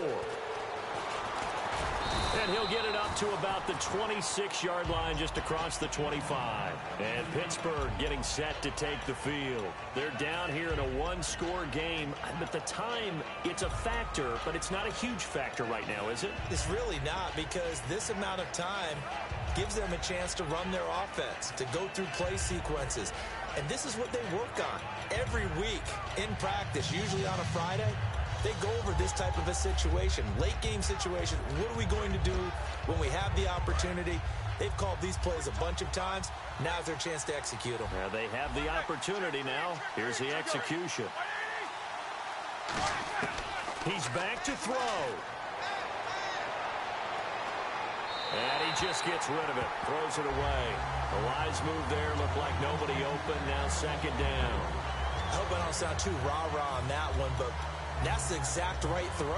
And he'll get it up to about the 26-yard line just across the 25. And Pittsburgh getting set to take the field. They're down here in a 1-score game. At the time, it's a factor, but it's not a huge factor right now, is it? It's really not, because this amount of time gives them a chance to run their offense, to go through play sequences. And this is what they work on every week in practice, usually on a Friday. They go over this type of a situation, late game situation. What are we going to do when we have the opportunity? They've called these plays a bunch of times. Now's their chance to execute them. Yeah, they have the opportunity now. Here's the execution. He's back to throw. And he just gets rid of it, throws it away. The wise move there, looked like nobody open. Now 2nd down. I hope I don't sound too rah-rah on that one, but that's the exact right throw.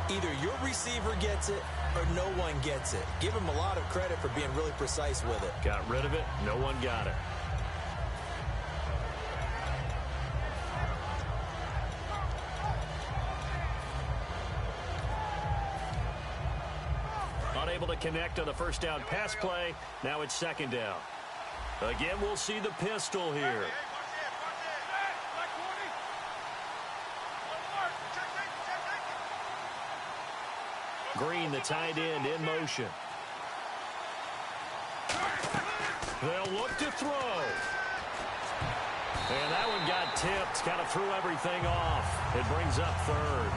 Either your receiver gets it or no one gets it. Give him a lot of credit for being really precise with it. Got rid of it. No one got it. Unable to connect on the first down pass play. Now it's second down. Again, we'll see the pistol here. Green, the tight end, in motion. They'll look to throw. And that one got tipped, kind of threw everything off. It brings up third.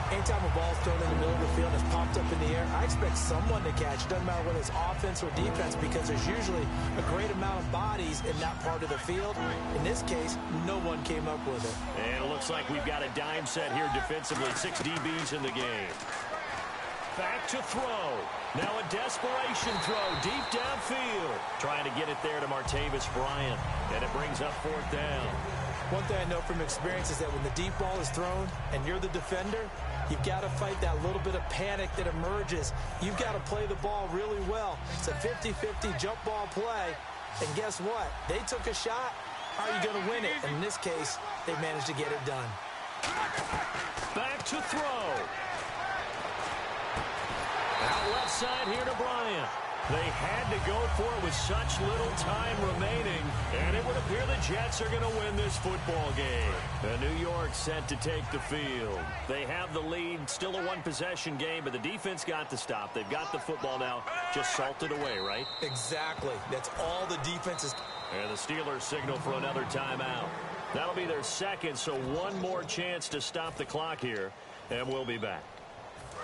Anytime a ball's thrown in the middle of the field and it's popped up in the air, I expect someone to catch. It doesn't matter whether it's offense or defense, because there's usually a great amount of bodies in that part of the field. In this case, no one came up with it. And it looks like we've got a dime set here defensively. 6 DBs in the game. Back to throw. Now a desperation throw deep downfield. Trying to get it there to Martavis Bryant. And it brings up fourth down. One thing I know from experience is that when the deep ball is thrown and you're the defender, you've got to fight that little bit of panic that emerges. You've got to play the ball really well. It's a 50-50 jump ball play. And guess what? They took a shot. How are you going to win it? And in this case, they managed to get it done. Back to throw. Out left side here to Bryant. They had to go for it with such little time remaining, and it would appear the Jets are going to win this football game. And New York set to take the field. They have the lead, still a one-possession game, but the defense got the stop. They've got the football now, just salted away, right? Exactly. That's all the defense is. And the Steelers signal for another timeout. That'll be their second, so one more chance to stop the clock here, and we'll be back.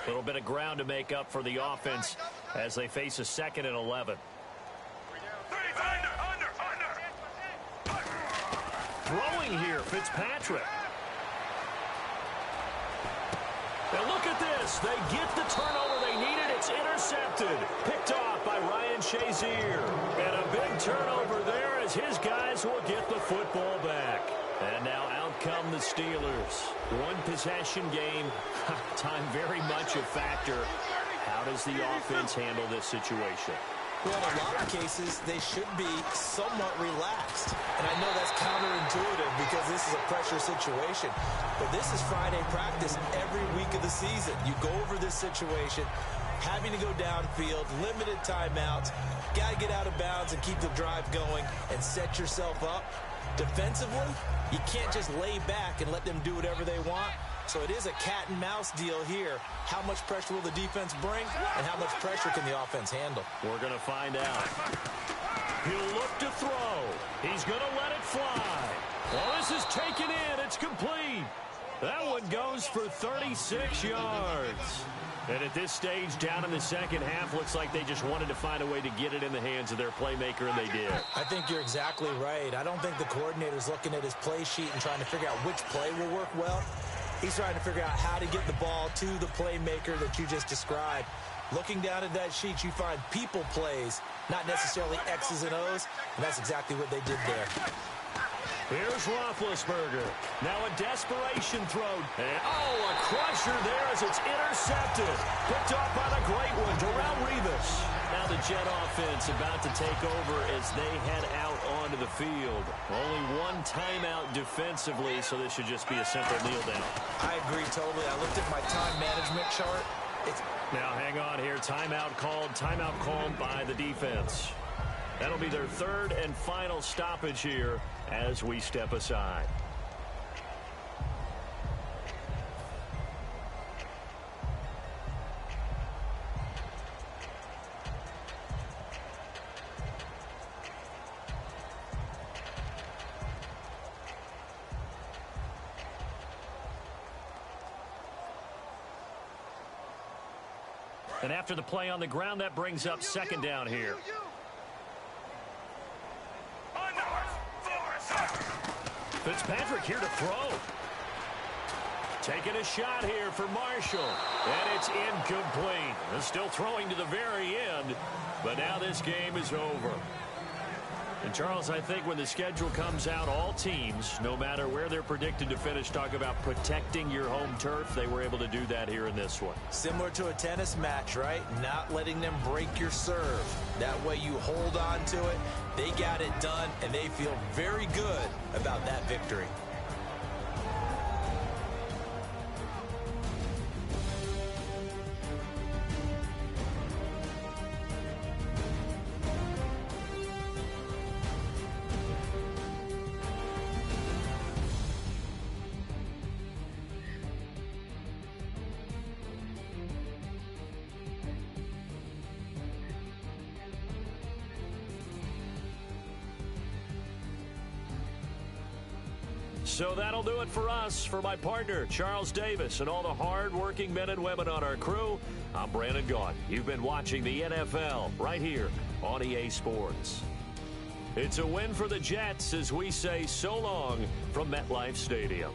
A little bit of ground to make up for the offense as they face a 2nd and 11. Throwing here, Fitzpatrick. And look at this. They get the turnover they needed. It's intercepted. Picked off by Ryan Shazier. And a big turnover there as his guys will get the football back. And now out come the Steelers. One possession game. Time very much a factor. How does the offense handle this situation? Well, in a lot of cases, they should be somewhat relaxed. And I know that's counterintuitive because this is a pressure situation. But this is Friday practice every week of the season. You go over this situation, having to go downfield, limited timeouts, got to get out of bounds and keep the drive going and set yourself up. Defensively, you can't just lay back and let them do whatever they want. So it is a cat and mouse deal here. How much pressure will the defense bring, and how much pressure can the offense handle? We're going to find out. He'll look to throw. He's going to let it fly. Well, this is taken in. It's complete. That one goes for 36 yards. And at this stage, down in the second half, looks like they just wanted to find a way to get it in the hands of their playmaker, and they did. I think you're exactly right. I don't think the coordinator's looking at his play sheet and trying to figure out which play will work well. He's trying to figure out how to get the ball to the playmaker that you just described. Looking down at that sheet, you find people plays, not necessarily X's and O's, and that's exactly what they did there. Here's Roethlisberger. Now a desperation throw. And, a crusher there as it's intercepted. Picked off by the great one, Darrelle Revis. Now the Jet offense about to take over as they head out onto the field. Only one timeout defensively, so this should just be a simple kneel down. I agree totally. I looked at my time management chart. Now hang on here. Timeout called by the defense. That'll be their third and final stoppage here as we step aside. And after the play on the ground, that brings up second down here. Fitzpatrick here to throw. Taking a shot here for Marshall. And it's incomplete. They're still throwing to the very end. But now this game is over. And, Charles, I think when the schedule comes out, all teams, no matter where they're predicted to finish, talk about protecting your home turf. They were able to do that here in this one. Similar to a tennis match, right? Not letting them break your serve. That way you hold on to it. They got it done, and they feel very good about that victory. So that'll do it for us. For my partner, Charles Davis, and all the hard-working men and women on our crew, I'm Brandon Gaudin. You've been watching the NFL right here on EA Sports. It's a win for the Jets as we say so long from MetLife Stadium.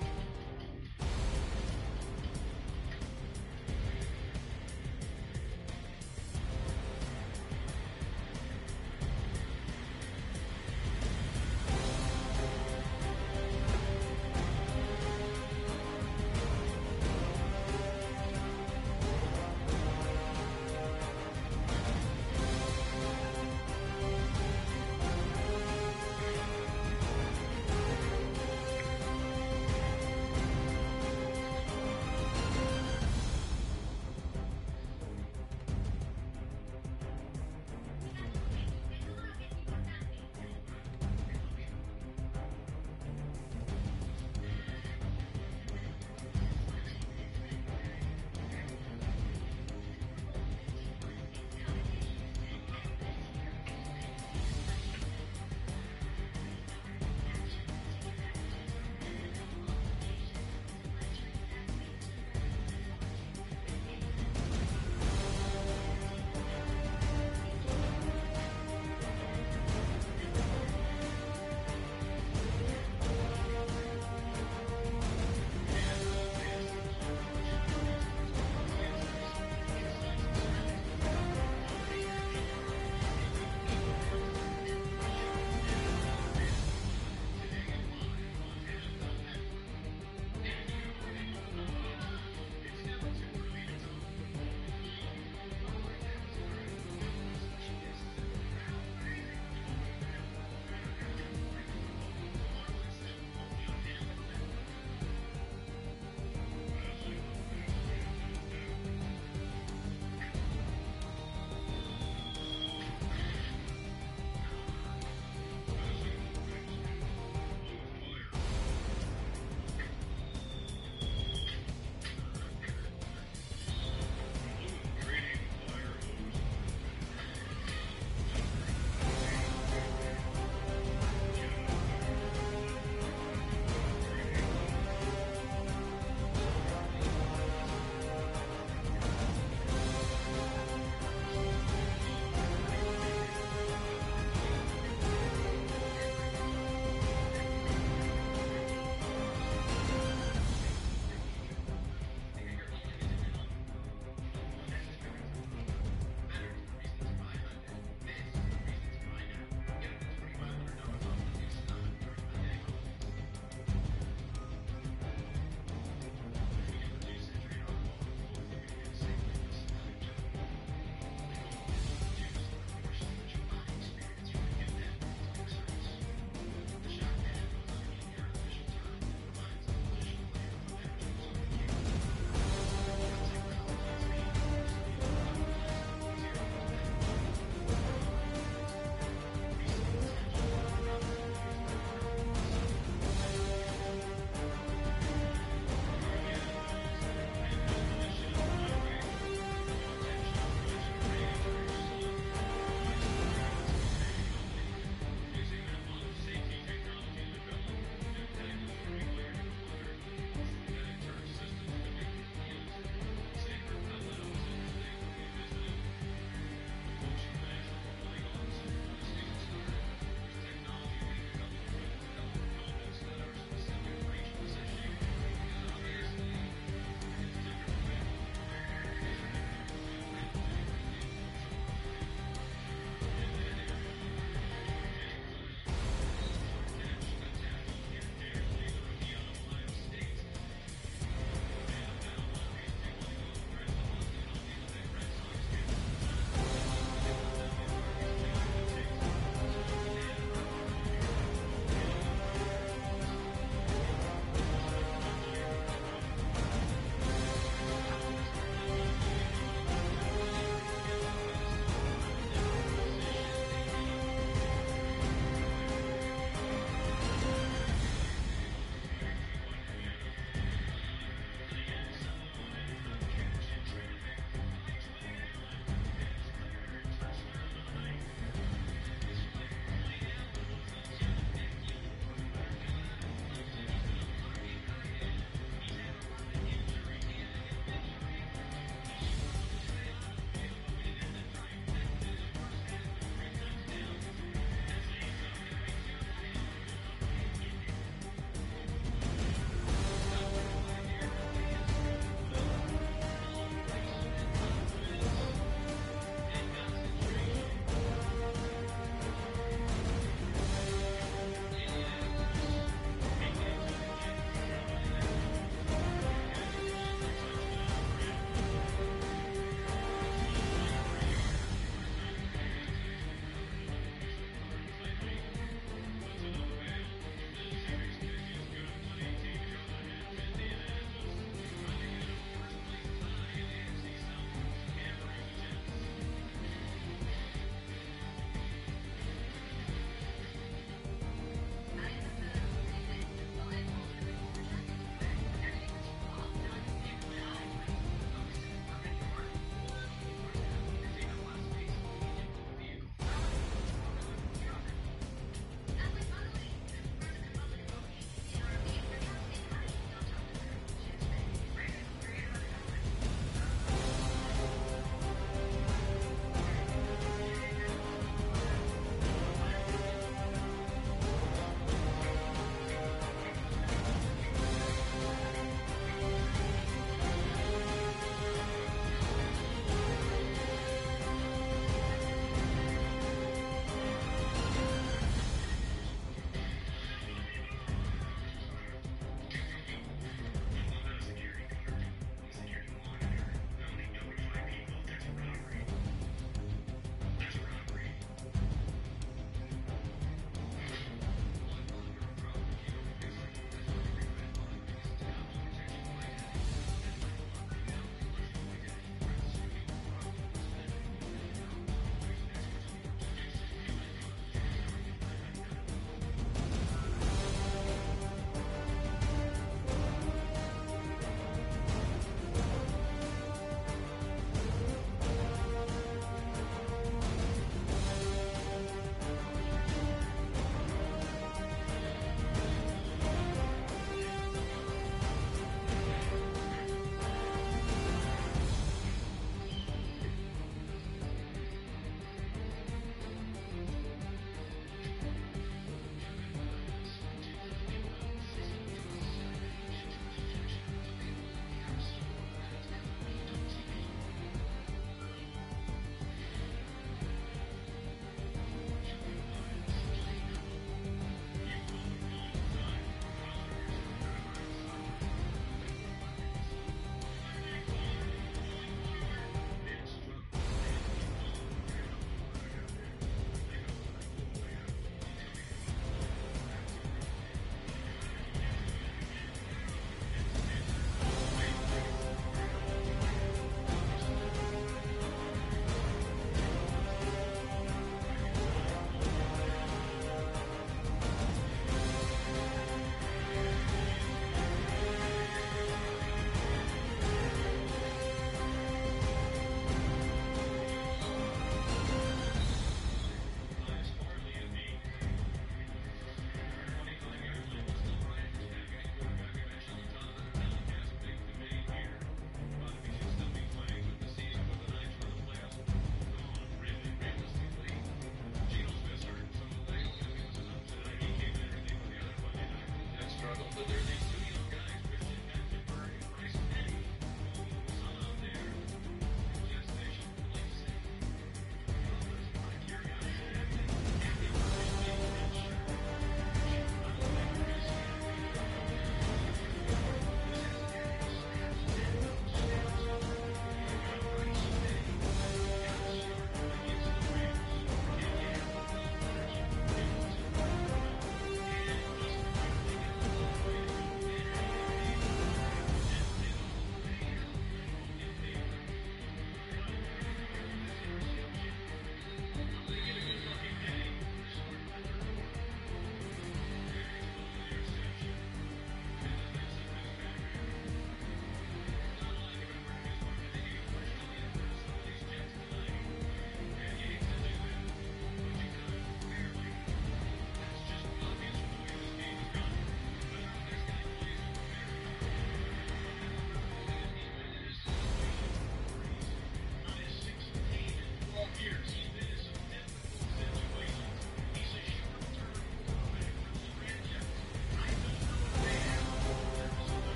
struggle, but there's these